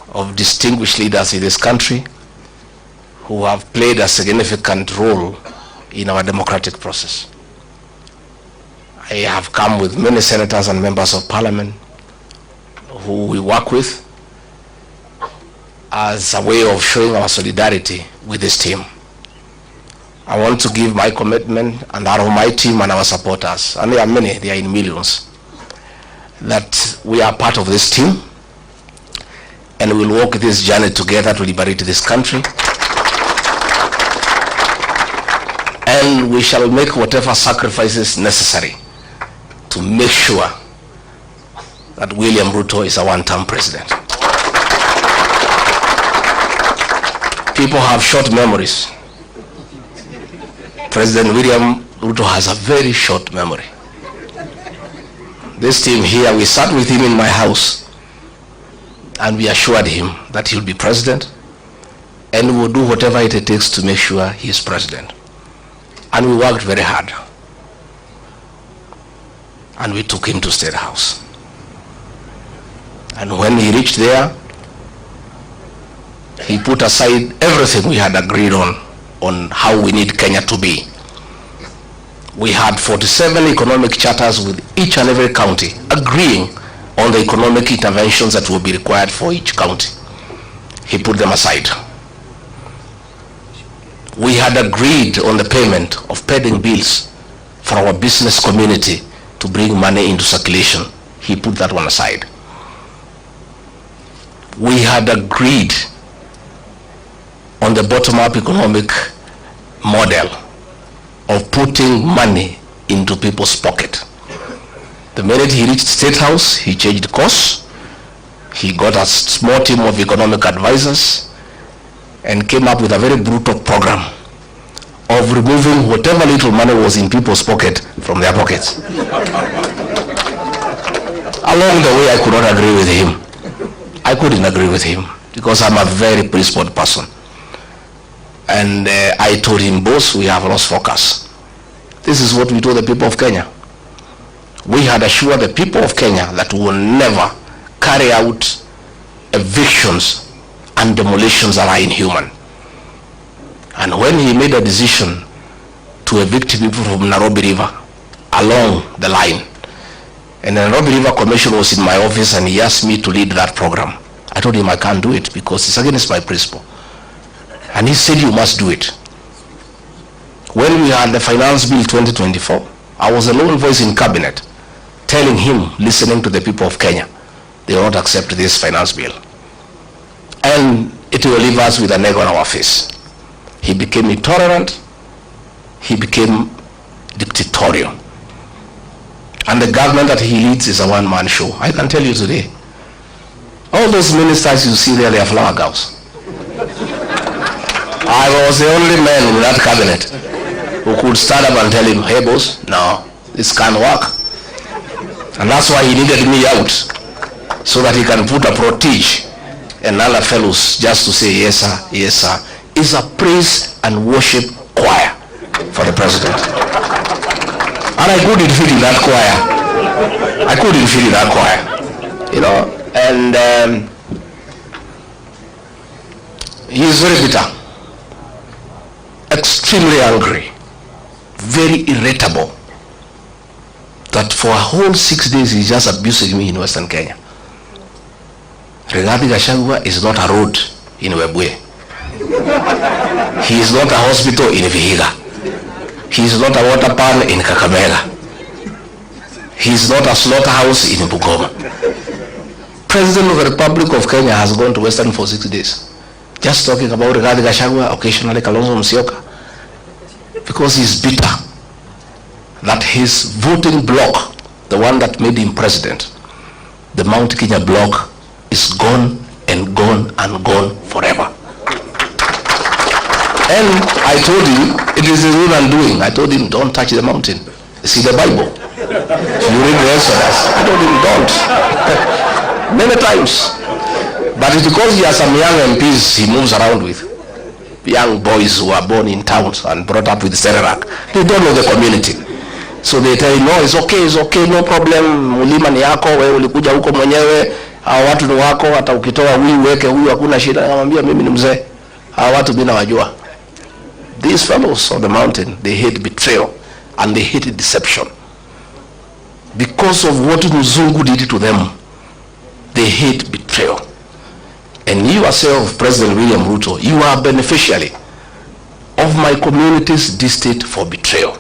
of distinguished leaders in this country who have played a significant role in our democratic process. I have come with many senators and members of parliament who we work with as a way of showing our solidarity with this team. I want to give my commitment and that of my team and our supporters, and there are many, they are in millions, that we are part of this team and we'll walk this journey together to liberate this country. And we shall make whatever sacrifices necessary to make sure that William Ruto is a one-term president. People have short memories. President William Ruto has a very short memory. This team here, we sat with him in my house and we assured him that he'll be president and we will do whatever it takes to make sure he is president. And we worked very hard. And we took him to State House. And when he reached there, he put aside everything we had agreed on how we need Kenya to be. We had 47 economic charters with each and every county agreeing on the economic interventions that will be required for each county. He put them aside. We had agreed on the payment of pending bills for our business community to bring money into circulation. He put that one aside. We had agreed on the bottom-up economic model of putting money into people's pocket. The minute he reached State House, he changed course. He got a small team of economic advisors and came up with a very brutal program of removing whatever little money was in people's pocket from their pockets. Along the way, I could not agree with him. I couldn't agree with him because I'm a very principled person. And I told him, boss, we have lost focus. This is what we told the people of Kenya. We had assured the people of Kenya that we will never carry out evictions and demolitions that are inhuman. And when he made a decision to evict people from Nairobi River along the line, and the Nairobi River Commission was in my office and he asked me to lead that program, I told him I can't do it because it's against my principle. And he said, you must do it. When we had the Finance Bill 2024, I was a lone voice in cabinet telling him, listening to the people of Kenya, they will not accept this finance bill. And it will leave us with an egg on our face. He became intolerant. He became dictatorial. And the government that he leads is a one-man show. I can tell you today, all those ministers you see there, they are flower girls. I was the only man in that cabinet who could stand up and tell him, hey boss, no, this can't work. And that's why he needed me out, so that he can put a protege and other fellows just to say, yes sir, yes sir. It's a praise and worship choir for the president. And I couldn't fit in that choir. I couldn't fit in that choir. You know, and he is very bitter, extremely angry, very irritable, that for a whole 6 days he's just abusing me in Western Kenya. Rigathi Gachagua is not a road in Wewe. He is not a hospital in Vihiga. He is not a water pan in Kakamega. He is not a slaughterhouse in Bungoma. President of the Republic of Kenya has gone to Western for 6 days, just talking about Rigathi Gachagua, occasionally Kalonzo Musyoka, because he's bitter that his voting bloc, the one that made him president, the Mount Kenya bloc, is gone and gone and gone forever. And I told him, it is his own undoing. I told him, don't touch the mountain. See the Bible. You read the Exodus. I told him, don't. Many times. But it's because he has some young MPs he moves around with. Young boys who are born in towns and brought up with Serelak. They don't know the community. So they tell him, no, it's okay, no problem. Mulima ni yako, wewe ulikuja huko mwenyewe. Hawa watu ni wako, hata ukitoa huyu weke huyu hakuna shida. Namwambia mimi ni mzee. Hawa watu mimi nawajua. These fellows on the mountain, they hate betrayal and they hate deception. Because of what Mzungu did to them, they hate betrayal. And you yourself, President William Ruto, you are beneficiary of my community's distaste for betrayal.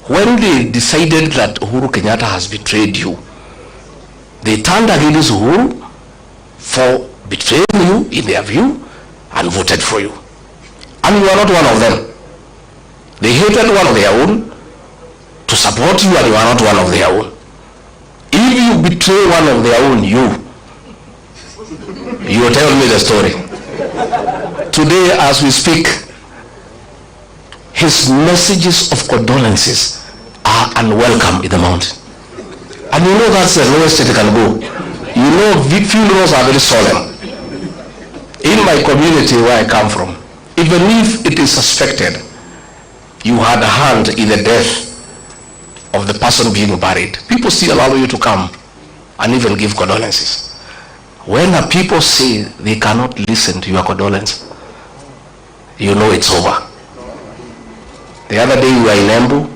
When they decided that Uhuru Kenyatta has betrayed you, they turned against Uhuru for betraying you in their view and voted for you. And you are not one of them. They hated one of their own to support you, and you are not one of their own. If you betray one of their own, you tell me the story. Today as we speak, his messages of condolences are unwelcome in the mountain. And you know that's the lowest it can go. You know funerals are very solemn. In my community where I come from, even if it is suspected you had a hand in the death of the person being buried, people still allow you to come and even give condolences. When the people say they cannot listen to your condolence, you know it's over. The other day we were in Embu,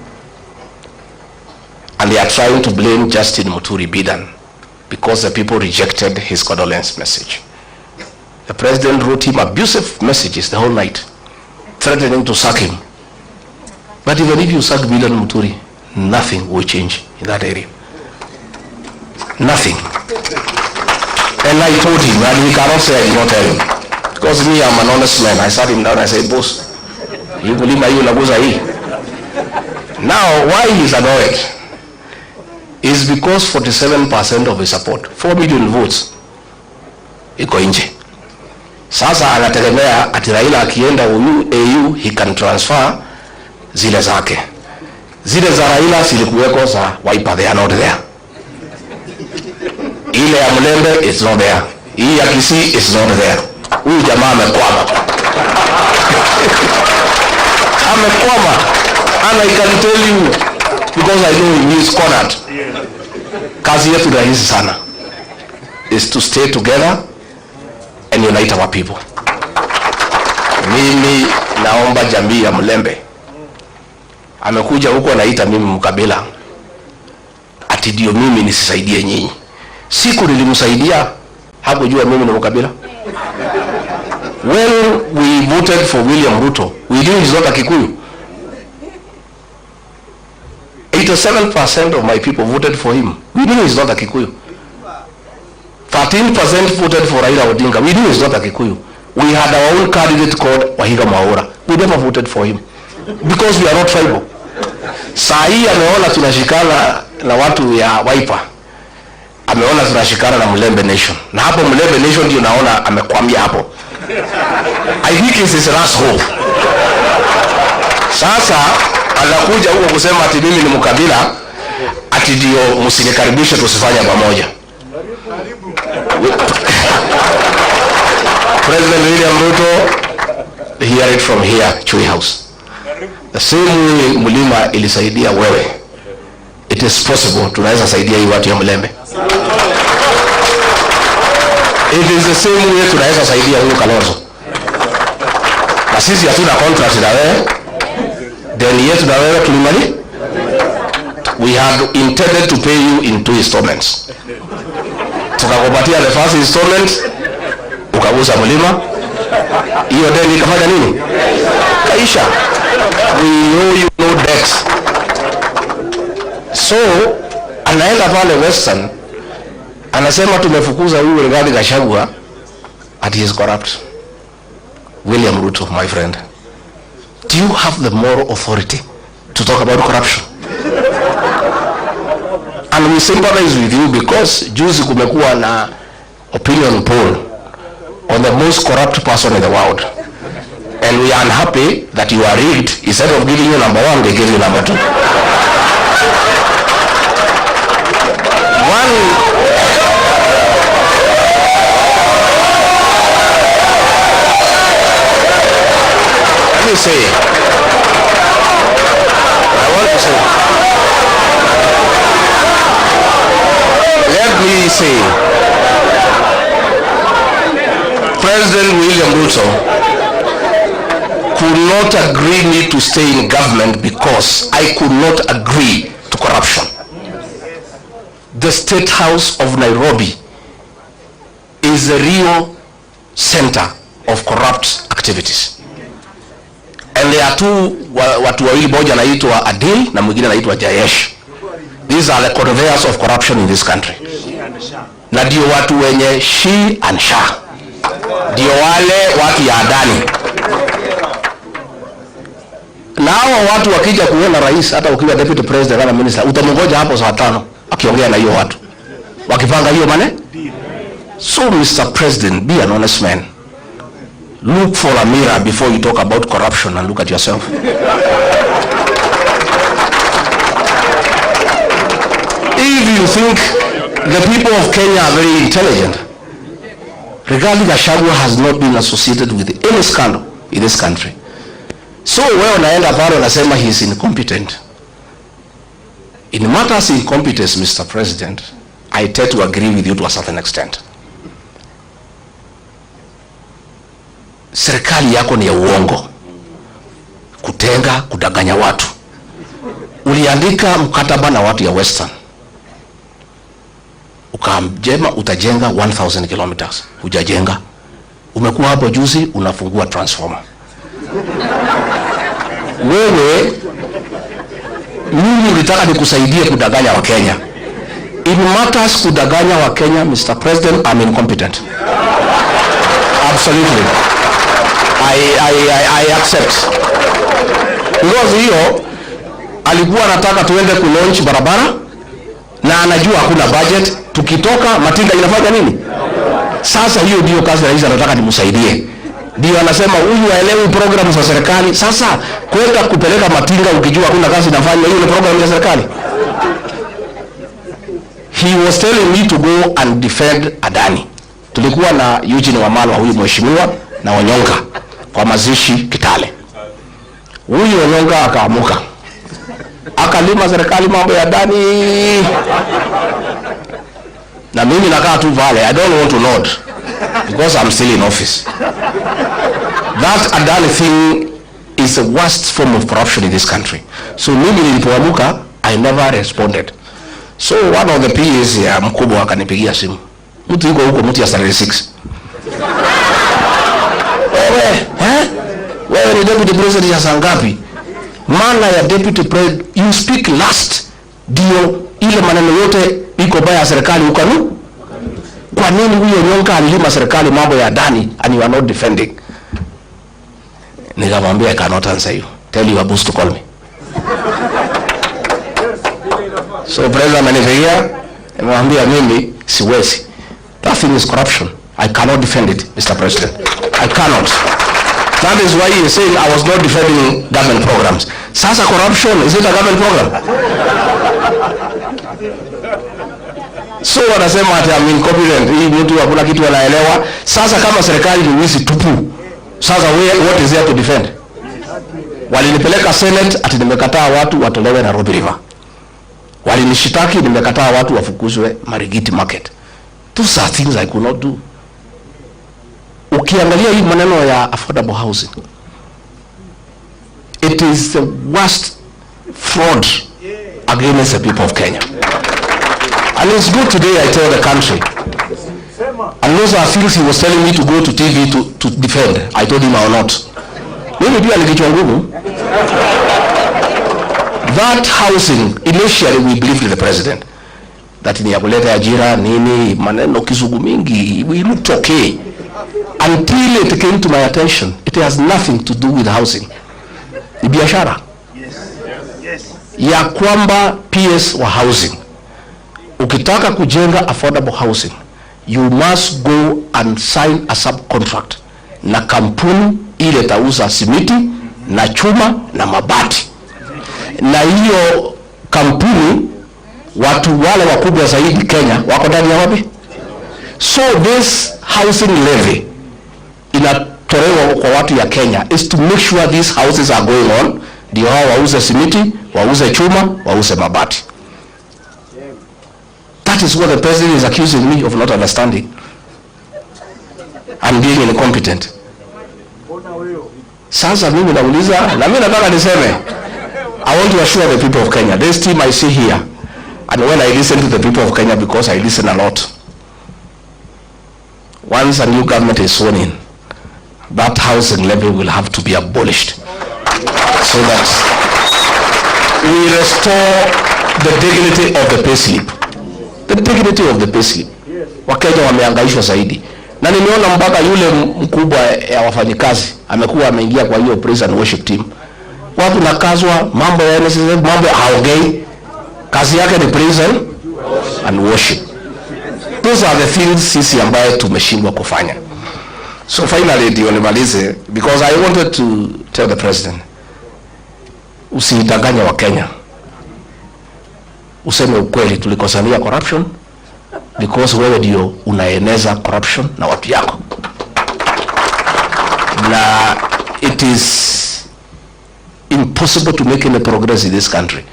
and they are trying to blame Justin Muturi Bidan because the people rejected his condolence message. The president wrote him abusive messages the whole night, threatening to sack him. But even if you sack Bidan Muturi, nothing will change in that area. Nothing. And I told him, and he cannot say I did not tell him. Because me, I'm an honest man. I sat him down and I said, boss, you believe my now, why he's annoyed is because 47% of his support, 4 million votes, iko nje. Sasa anategemea ati Raila akienda AU, he can transfer zile zake. Zile za Raila zilikuweko za Wiper, they are not there. Ile ya Mlembe is not there. Hii ya Kisii is not there. Huyu jamaa amekwama. Amekwama. And I can tell you, because I know he is cornered. Kazi yetu rahisi sana is to stay together and unite our people. Mimi naomba jamii ya Mlembe, amekuja huko anaita mimi mkabila, ati ndio mimi nisisaidie nyinyi. Siku nilimsaidia hakujua mimi ni mkabila. When we voted for William Ruto, we knew he's not a Kikuyu. 87% of my people voted for him. We knew he's not a Kikuyu. 13% voted for Raila Odinga. We knew he's not a Kikuyu. We had our own candidate called Wahiga Mwaura. we never voted for him because we are not tribal. Saa hii ameona tunashikana na watu ya Wiper, ameona tunashikana na Mulembe Nation, na hapo Mulembe Nation ndio naona amekwambia hapo. I think it's his last hope. Sasa anakuja huko kusema ati mimi ni mkabila, ati ndio msinikaribishe tusifanye pamoja. President William Ruto, hear it from here, Chui House. The same way Mulima ilisaidia wewe, it is possible tunaweza saidia hii watu ya Mulembe. It is the same way tunaweza saidia huyu Kalonzo. Na sisi hatuna contract na wewe, deni yetu na wewe tulimali. We had intended to pay you in 2 installments. Tukakupatia the first installment, ukagusa Mulima, hiyo deni ikafanya nini? Kaisha. We owe you no debt. So anaenda pale Western, anasema tumefukuza huyu Rigathi Gachagua, and he is corrupt. William Ruto, my friend, do you have the moral authority to talk about corruption? And we sympathize with you because juzi kumekuwa na opinion poll on the most corrupt person in the world, and we are unhappy that you are rigged. Instead of giving you number 1, they give you number 2. Let me say, I want to say, let me say, President William Ruto could not agree me to stay in government because I could not agree to corruption. The State House of Nairobi is the real center of corrupt activities. And there are two, watu wawili, moja anaitwa Adil na mwingine anaitwa Jayesh. These are the conveyors of corruption in this country. Na ndio watu wenye she and sha. Ndio wale watu ya Adani. Na hao watu wakija kuona rais, hata ukiwa deputy president na minister, utamngoja hapo saa 5 akiongea na hiyo watu, wakipanga hiyo mane. So Mr. President, be an honest man. Look for a mirror before you talk about corruption and look at yourself. If you think the people of Kenya are very intelligent, Rigathi Gachagua has not been associated with any scandal in this country. So wewe unaenda pale unasema he is incompetent. In matters incompetence, Mr. President, I tend to agree with you to a certain extent. Serikali yako ni ya uongo, kutenga, kudanganya watu. Uliandika mkataba na watu ya Western, ukaamjema utajenga 1000 kilometers, hujajenga. Umekuwa hapo juzi unafungua transformer. Wewe mimi ulitaka nikusaidie kudanganya wa Kenya. In matters kudanganya wa Kenya, Mr. President, I'm incompetent. Absolutely. I accept. Because hiyo alikuwa anataka tuende ku-launch barabara na anajua hakuna budget. Tukitoka matinga inafanya nini? Sasa hiyo ndio kazi rais anataka nimsaidie. Ndio anasema huyu aelewi programu za serikali. Sasa kwenda kupeleka matinga ukijua hakuna kazi inafanya, hiyo ni programu ya serikali. He was telling me to go and defend Adani. Tulikuwa na Eugene Wamalwa, huyu mheshimiwa, na Onyonga kwa mazishi Kitale. Huyu Onyonga akaamuka, akalima serikali mambo ya Adani, na mimi nakaa tu pale. I don't want to nod because I'm still in office. That Adani thing is the worst form of corruption in this country. So mimi nilipoamuka, I never responded. So one of the PAs ya mkubwa akanipigia simu. Mtu yuko huko, mtu ya 36. Wewe ni deputy president ya sangapi? Maana ya deputy president, you speak last. Dio ile maneno yote iko baya serikali ukanu. Kwa nini huyo Nyonka alilima serikali mambo ya Adani and you are not defending? Nikamwambia I cannot answer you. Tell your boss to call me. So president amenifikia, nimemwambia mimi siwezi. That thing is corruption. I cannot defend it, Mr. President. I cannot. That is why he is saying I was not defending government programs. Sasa corruption, is it a government program? So wanasema ati I'm incompetent. Hii mtu hakuna kitu anaelewa. Sasa kama serikali ni wizi tupu, sasa what is there to defend? Walinipeleka Senate ati nimekataa watu watolewe Nairobi River. Walinishitaki nimekataa watu wafukuzwe Marigiti Market. Those are things I could not do. Ukiangalia hii maneno ya affordable housing, it is the worst fraud against the people of Kenya. And it's good today I tell the country. And those are things he was telling me to go to TV to defend. I told him I will not. Mimi pia nikichwa ngumu. That housing, initially we believed in the president. That ni ya kuleta ajira, nini, maneno kizungu mingi, we looked okay. Until it came to my attention, it has nothing to do with housing. Ni biashara. Ya kwamba PS wa housing. Ukitaka kujenga affordable housing, you must go and sign a subcontract na kampuni ile tauza simiti na chuma na mabati. Na hiyo kampuni watu wale wakubwa zaidi Kenya wako ndani ya wapi? So this housing levy inatolewa kwa watu ya Kenya is to make sure these houses are going on, ndio hao wauze simiti, wauze chuma, wauze mabati. That is what the president is accusing me of not understanding and being incompetent. Sasa mimi nauliza, na mimi nataka niseme, I want to assure the people of Kenya, this team I see here, and when I listen to the people of Kenya, because I listen a lot, once a new government is sworn in, that housing levy will have to be abolished so that we restore the dignity of the payslip. The dignity of the payslip. Wakenya wamehangaishwa zaidi. Na nimeona mpaka yule mkubwa ya wafanyikazi amekuwa ameingia kwa hiyo praise and worship team. Watu nakazwa mambo ya NSSF, mambo haongei. Kazi yake ni praise and worship. Those are the things sisi ambaye tumeshindwa kufanya. So finally ndio nimalize, because I wanted to tell the president, usidanganye wa Kenya. Useme ukweli, tulikosania corruption because wewe ndio unaeneza corruption na watu yako. Na it is impossible to make any progress in this country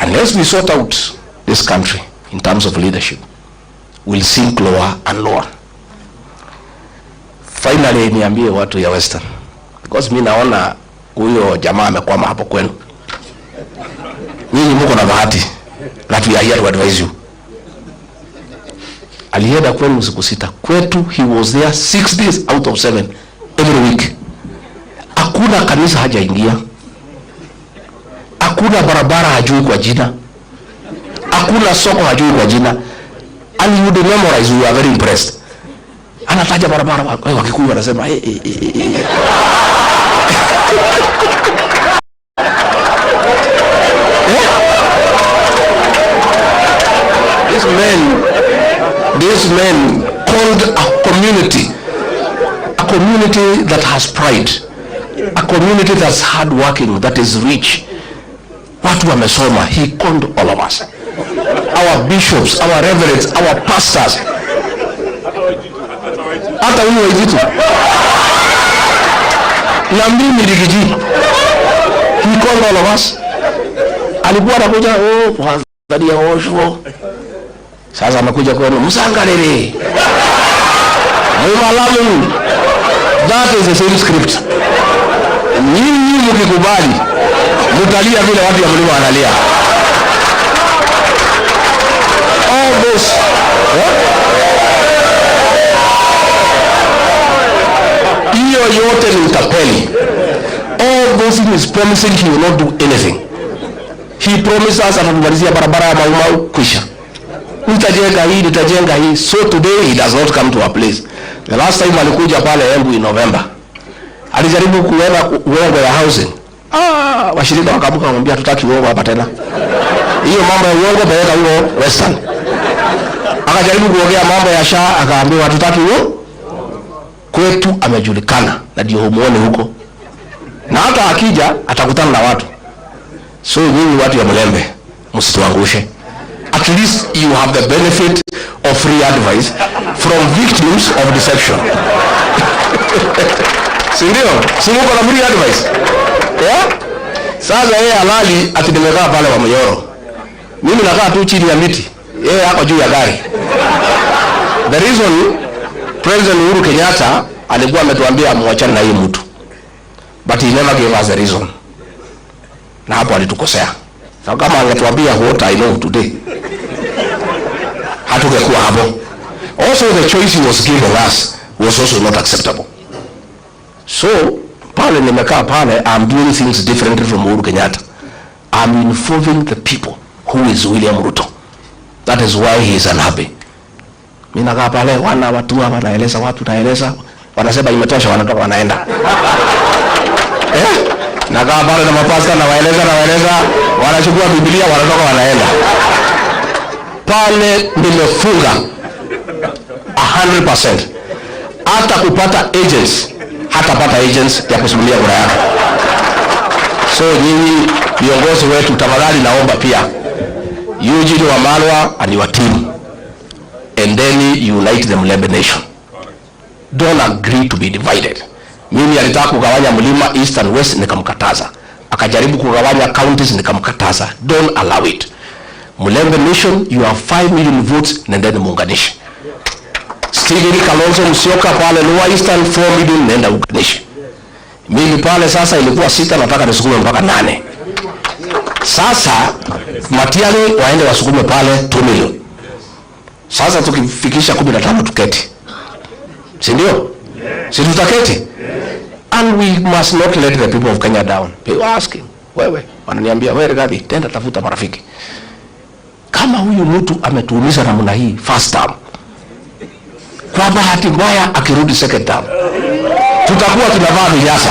unless we sort out this country in terms of leadership. We'll sink lower and lower. Finally niambie watu ya Western, because mimi naona huyo jamaa amekwama hapo kwenu. Nyinyi mko na bahati that we are here to advise you. Alienda kwenu siku 6. Kwetu he was there 6 days out of 7 every week. Hakuna kanisa hajaingia. Hakuna barabara hajui kwa jina. Hakuna soko hajui kwa jina. And you would memorize, you are very impressed. Anataja barabara, wakikuyu wanasema These men called a community that has pride, a community that's hardworking, that is rich. Watu wamesoma. He called all of us, our bishops, our reverends, our pastors. Hata huyo hizitu na mimi Rigathi, he called all of us. Alikuwa anakuja baada ya osho. Sasa amekuja kwenu msangalele mwalamu. That is the same script. Nyinyi mkikubali mtalia vile watu ya mlima wanalia. All this hiyo yote ni utapeli. All those things is promising he will not do anything. He promised us atamalizia barabara ya Mau kwisha. Nitajenga hii. So today he does not come to our place. The last time alikuja pale Embu in November, Alijaribu kuweka uongo ya housing. Washirika wakabuka kumwambia tutaki uongo hapa tena. Hiyo mambo ya uongo peleka huko Western. Akajaribu kuongea mambo ya SHA, akaambiwa tutaki uongo. Kwetu amejulikana na ndio humuone huko. Na hata akija atakutana na watu. So nyinyi watu ya Mlembe, msituangushe. At least you have the benefit of free advice from victims of deception. Sindio? Simuko na free advice. Yeah? Sasa yeye halali ati nimekaa pale wa Mnyoro. Mimi nakaa tu chini ya miti. Yeye hapo juu ya gari. The reason President Uhuru Kenyatta alikuwa ametuambia muachane na hii mtu. But he never gave us a reason. Na hapo alitukosea. Sasa kama angetuambia what I know today, hatungekuwa hapo. Also the choice he was giving us was also not acceptable. So pale nimekaa pale, I'm doing things differently from Uhuru Kenyatta. I'm involving the people who is William Ruto. That is why he is unhappy. Mimi nakaa pale, watu wanaeleza watu, naeleza, wanasema imetosha, wanatoka wanaenda. Nakaa pale na mapasta na waeleza, wanachukua Biblia, wanatoka wanaenda. Pale nimefunga 100%. Hata kupata agents, hatapata agents ya kusimulia kura yake. So nyinyi viongozi wetu, tafadhali naomba pia Eugene Wamalwa and your team, and then unite the Mlembe nation. Don't agree to be divided. Mimi alitaka kugawanya mlima east and west, nikamkataza. Akajaribu kugawanya counties, nikamkataza. Don't allow it. Mlembe nation, you have 5 million votes, nendeni muunganishe. Stephen Kalonzo Musyoka pale Lower Eastern 4 million, nenda uunganishe. Mimi pale sasa ilikuwa 6, nataka nisukume mpaka 8. Sasa Matiang'i waende wasukume pale 2 million. Sasa tukifikisha 15 tuketi. Si ndio? Si tutaketi? And we must not let the people of Kenya down. People asking, wewe, wananiambia, wewe Rigathi, tenda tafuta marafiki. Kama huyu mtu ametuumiza namna hii first term, kwa bahati mbaya akirudi second term, tutakuwa tunavaa vinyasa.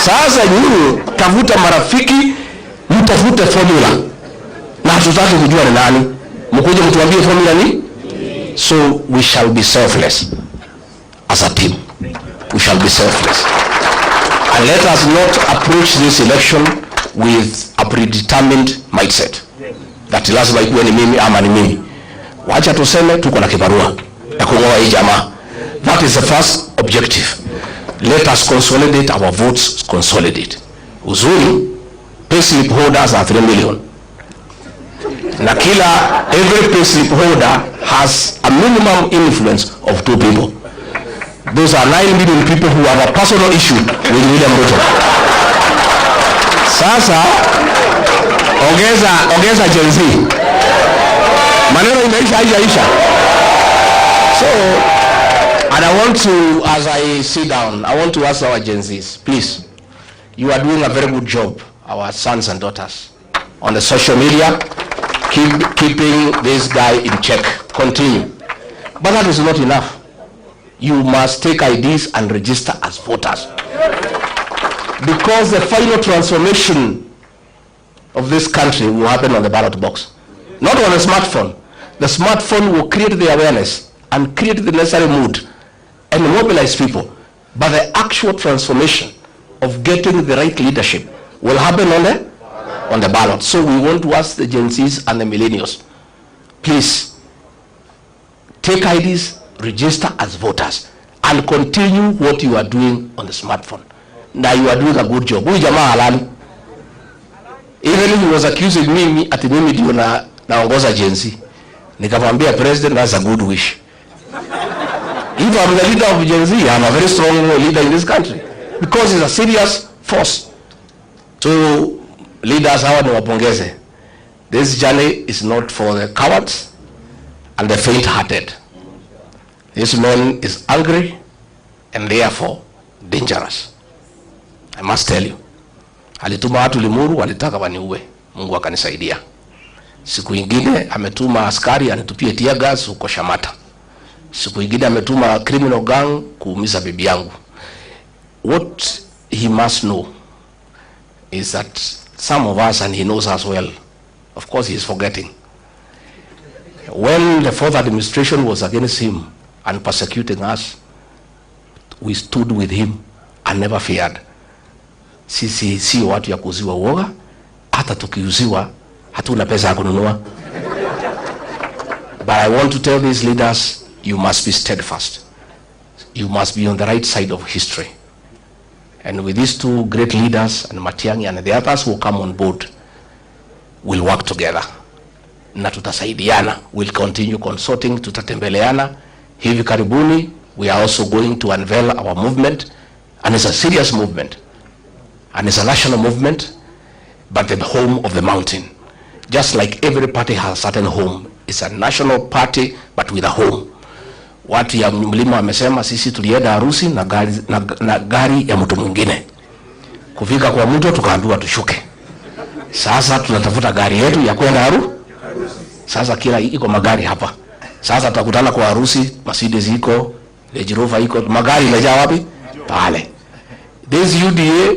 Sasa nyinyi tafuta marafiki, mtafute formula. Na tutaki kujua ni nani. Mkuje mtuambie formula ni? So we shall be selfless as a team. We shall be selfless. And let us not approach this election with a predetermined mindset. That lazima ikuwe ni mimi ama ni mimi. Wacha tuseme tuko na kibarua ya kungoa hii jamaa. That is the first objective. Let us consolidate our votes, consolidate. Uzuri, payslip holders are 3 million. Na every payslip holder has a minimum influence of 2 people. Those are 9 million people who have a personal issue with William Ruto. Sasa, ongeza Gen Z. Maneno imeisha. So, and I want to, as I sit down, I want to ask our Gen Zs, please, you are doing a very good job, our sons and daughters, on the social media, keeping this guy in check. Continue. But that is not enough. You must take IDs and register as voters. Because the final transformation of this country will happen on the ballot box. Not on a smartphone. The smartphone will create the awareness and create the necessary mood and mobilize people. But the actual transformation of getting the right leadership will happen on the ballot. So we want to ask the Gen Zs and the millennials, please take IDs, register as voters, and continue what you are doing on the smartphone. Now you are doing a good job. Huyu jamaa halali. Even if he was accusing me ati mimi ndio naongoza Gen Z, nikamwambia president, that's a good wish. If I'm the leader of Gen Z, I'm a very strong leader in this country because it's a serious force. So leaders, hawa niwapongeze. This journey is not for the cowards and the faint-hearted. This man is angry and therefore dangerous. I must tell you. Alituma watu Limuru walitaka waniue. Mungu akanisaidia. Siku ingine ametuma askari anitupie tear gas huko Shamata. Siku ingine ametuma criminal gang kuumiza bibi yangu. what he must know is that some of us, and he knows us well, of course he is forgetting, when the fourth administration was against him and persecuting us, we stood with him and never feared. Sisi si watu ya kuziwa uoga, hata tukiuziwa hatuna pesa ya kununua. But I want to tell these leaders, you must be steadfast. You must be on the right side of history. And with these two great leaders, and Matiang'i and the others who come on board, we'll work together. Na tutasaidiana. We'll continue consulting, tutatembeleana. Hivi karibuni, we are also going to unveil our movement. And it's a serious movement. And it's a national movement, but the home of the mountain. Just like every party has a certain home. It's a national party, but with a home. Watu ya mlima wamesema sisi tulienda harusi na gari ya mtu mwingine. Kufika kwa mtu tukaambiwa tushuke. Sasa tunatafuta gari yetu ya kwenda harusi. Sasa kila iko magari hapa. Sasa tutakutana kwa harusi, Mercedes iko, Range Rover iko, magari imejaa wapi? Pale. This UDA,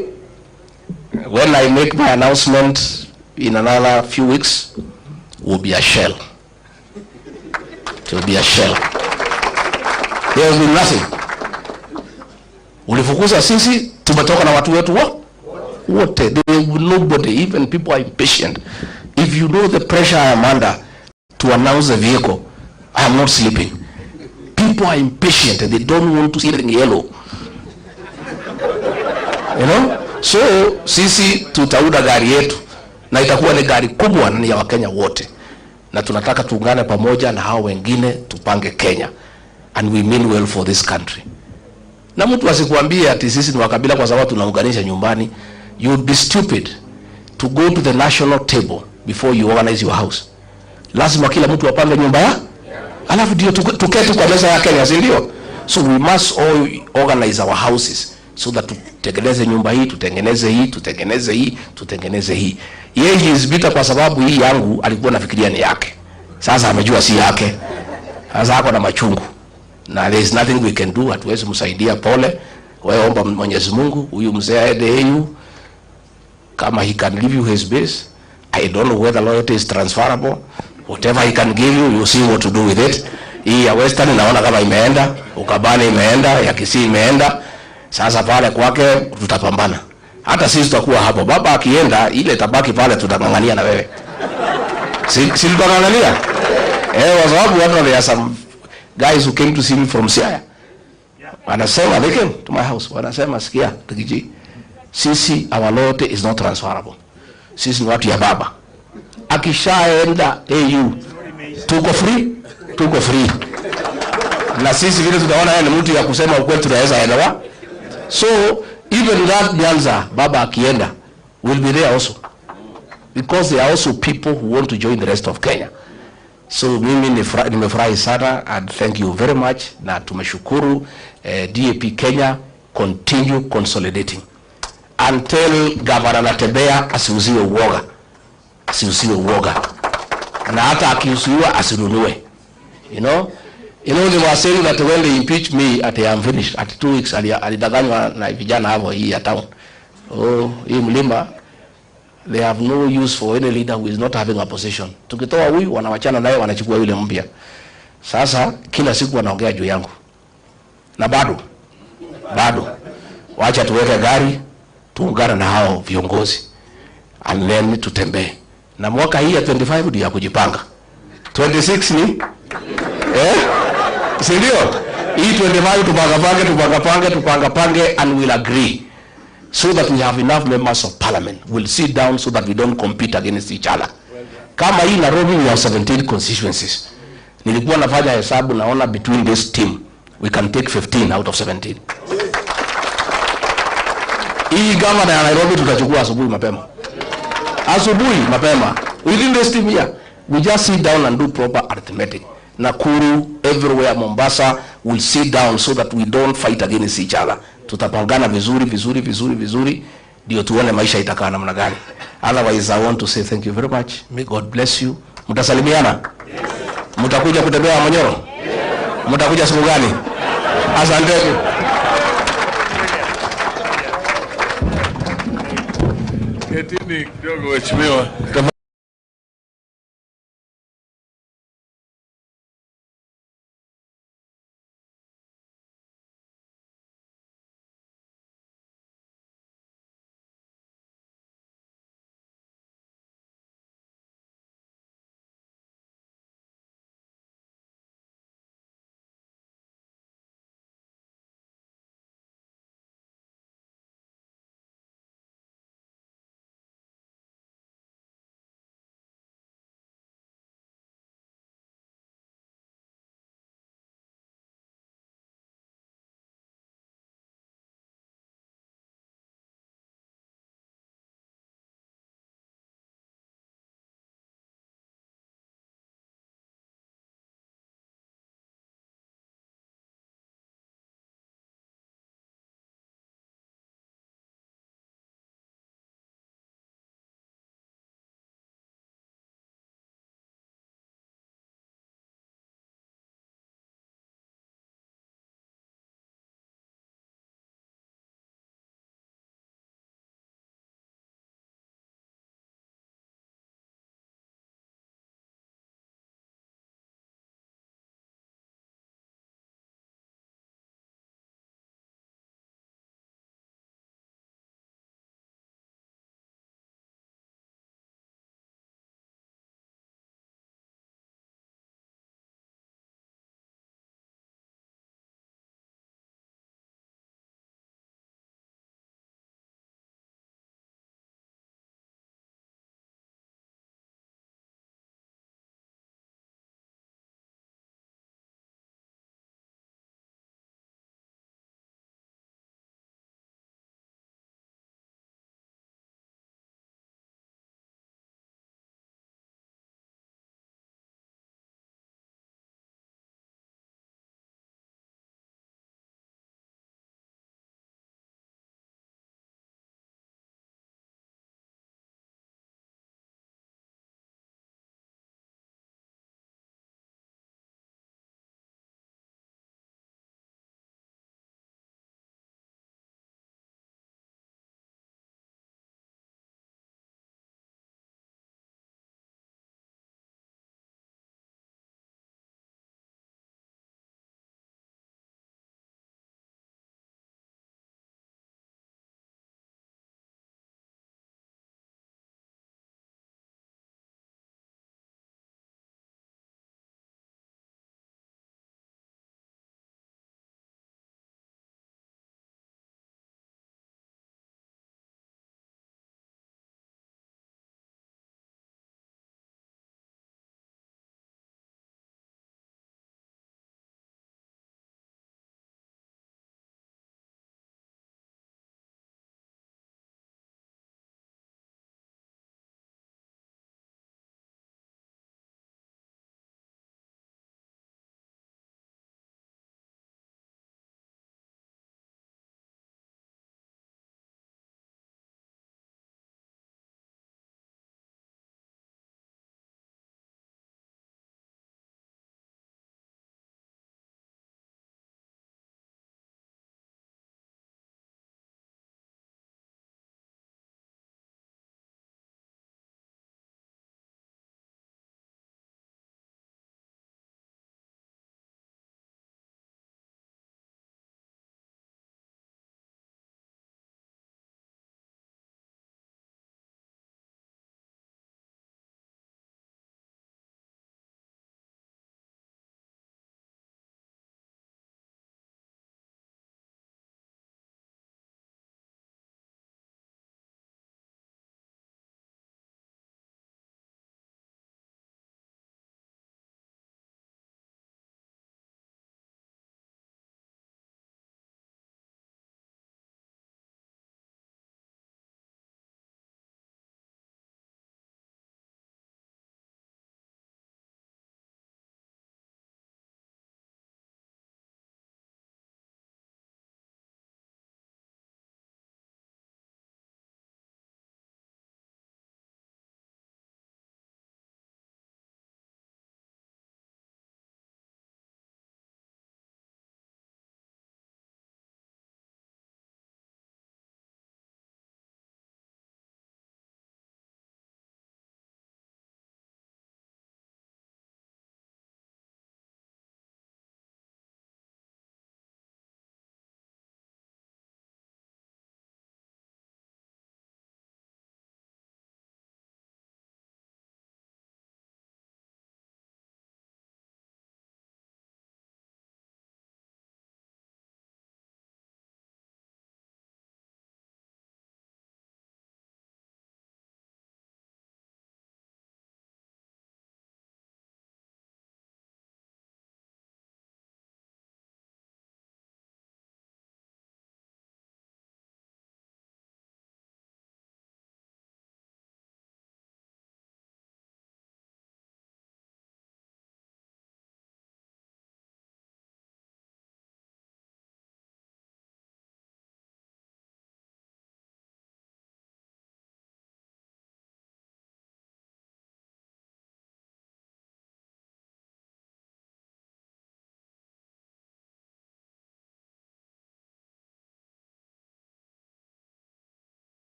when I make my announcement in another few weeks, will be a shell. It will be a shell. There will be nothing. Ulifukuza sisi, tumetoka na watu wetu wote. Nobody, even people are impatient. If you know the pressure I am under to announce the vehicle, I am not sleeping. People are impatient and they don't want to see it in yellow. You know? So, sisi tutauda gari yetu. Na itakuwa ni gari kubwa na ya Wakenya wote. Na tunataka tuungane pamoja na hao wengine tupange Kenya. And we mean well for this country. Na mtu asikuambie ati sisi ni wakabila kwa sababu tunaunganisha nyumbani. You would be stupid to go to the national table before you organize your house. Lazima kila mtu apange nyumba ya. Alafu ndio tuketi kwa meza ya Kenya, si ndio? So we must all organize our houses so that tutengeneze nyumba hii, tutengeneze hii, tutengeneze hii, tutengeneze hii. Yeye is bitter kwa sababu hii yangu alikuwa anafikiria ni yake. Sasa amejua si yake. Sasa hako na machungu. Na there is nothing we can do. Hatuwezi msaidia, pole. Wewe omba Mwenyezi Mungu, huyu mzee aende yeye kama he can give you his base. I don't know whether loyalty is transferable. Whatever he can give you, you see what to do with it. Hii ya Western naona kama imeenda, Ukabani imeenda, ya Kisii imeenda. Sasa pale kwake tutapambana. Hata sisi tutakuwa hapo. Baba akienda, ile tabaki pale tutangangania na wewe. Si tutangangania? Kwa sababu watu there are some guys who came to see me from Siaya. Wanasema, they came to my house. Wanasema, sikia, Rigiji, sisi, our loyalty is not transferable. Sisi ni watu ya baba. Akishaenda AU, tuko free. Na sisi vile tunaona yeye ni mtu ya kusema ukweli, tunaweza elewa. So, even that Nyanza, baba akienda, will be there also. Because there are also people who want to join the rest of Kenya. So mimi nimefurahi sana and thank you very much, na tumeshukuru. DAP Kenya continue consolidating until Governor Natembea asiuziwe uoga, na hata akiuziwa asinunue. You know they were saying that when they impeach me at I am finished at 2 weeks, alidanganywa na vijana hapo hii ya town. Hii mlima, they have no use for any leader who is not having a position. Tukitoa huyu wanawachana naye, wanachukua yule mpya. Sasa kila siku wanaongea juu yangu. Na bado wacha tuweke gari, tuungane na hao viongozi, and then tutembee. Na mwaka hii ya 25 ndio ya kujipanga. 26 ni si ndio? Hii 25 tupangapange and we'll agree so that we have enough members of parliament. We'll sit down so that we don't compete against each other. Kama hii Nairobi we have 17 constituencies. Nilikuwa nafanya hesabu, naona between this team we can take 15 out of 17. Hii gavana ya Nairobi tutachukua asubuhi mapema. Within this team here, we just sit down and do proper arithmetic. Nakuru, everywhere, Mombasa, we'll sit down so that we don't fight against each other. Tutapangana vizuri, ndio tuone maisha itakaa namna gani. Otherwise, I want to say thank you very much. May God bless you. Mtasalimiana? Mtakuja kutembea Monyoro? Mtakuja siku gani? Asante. Ketini kidogo mheshimiwa.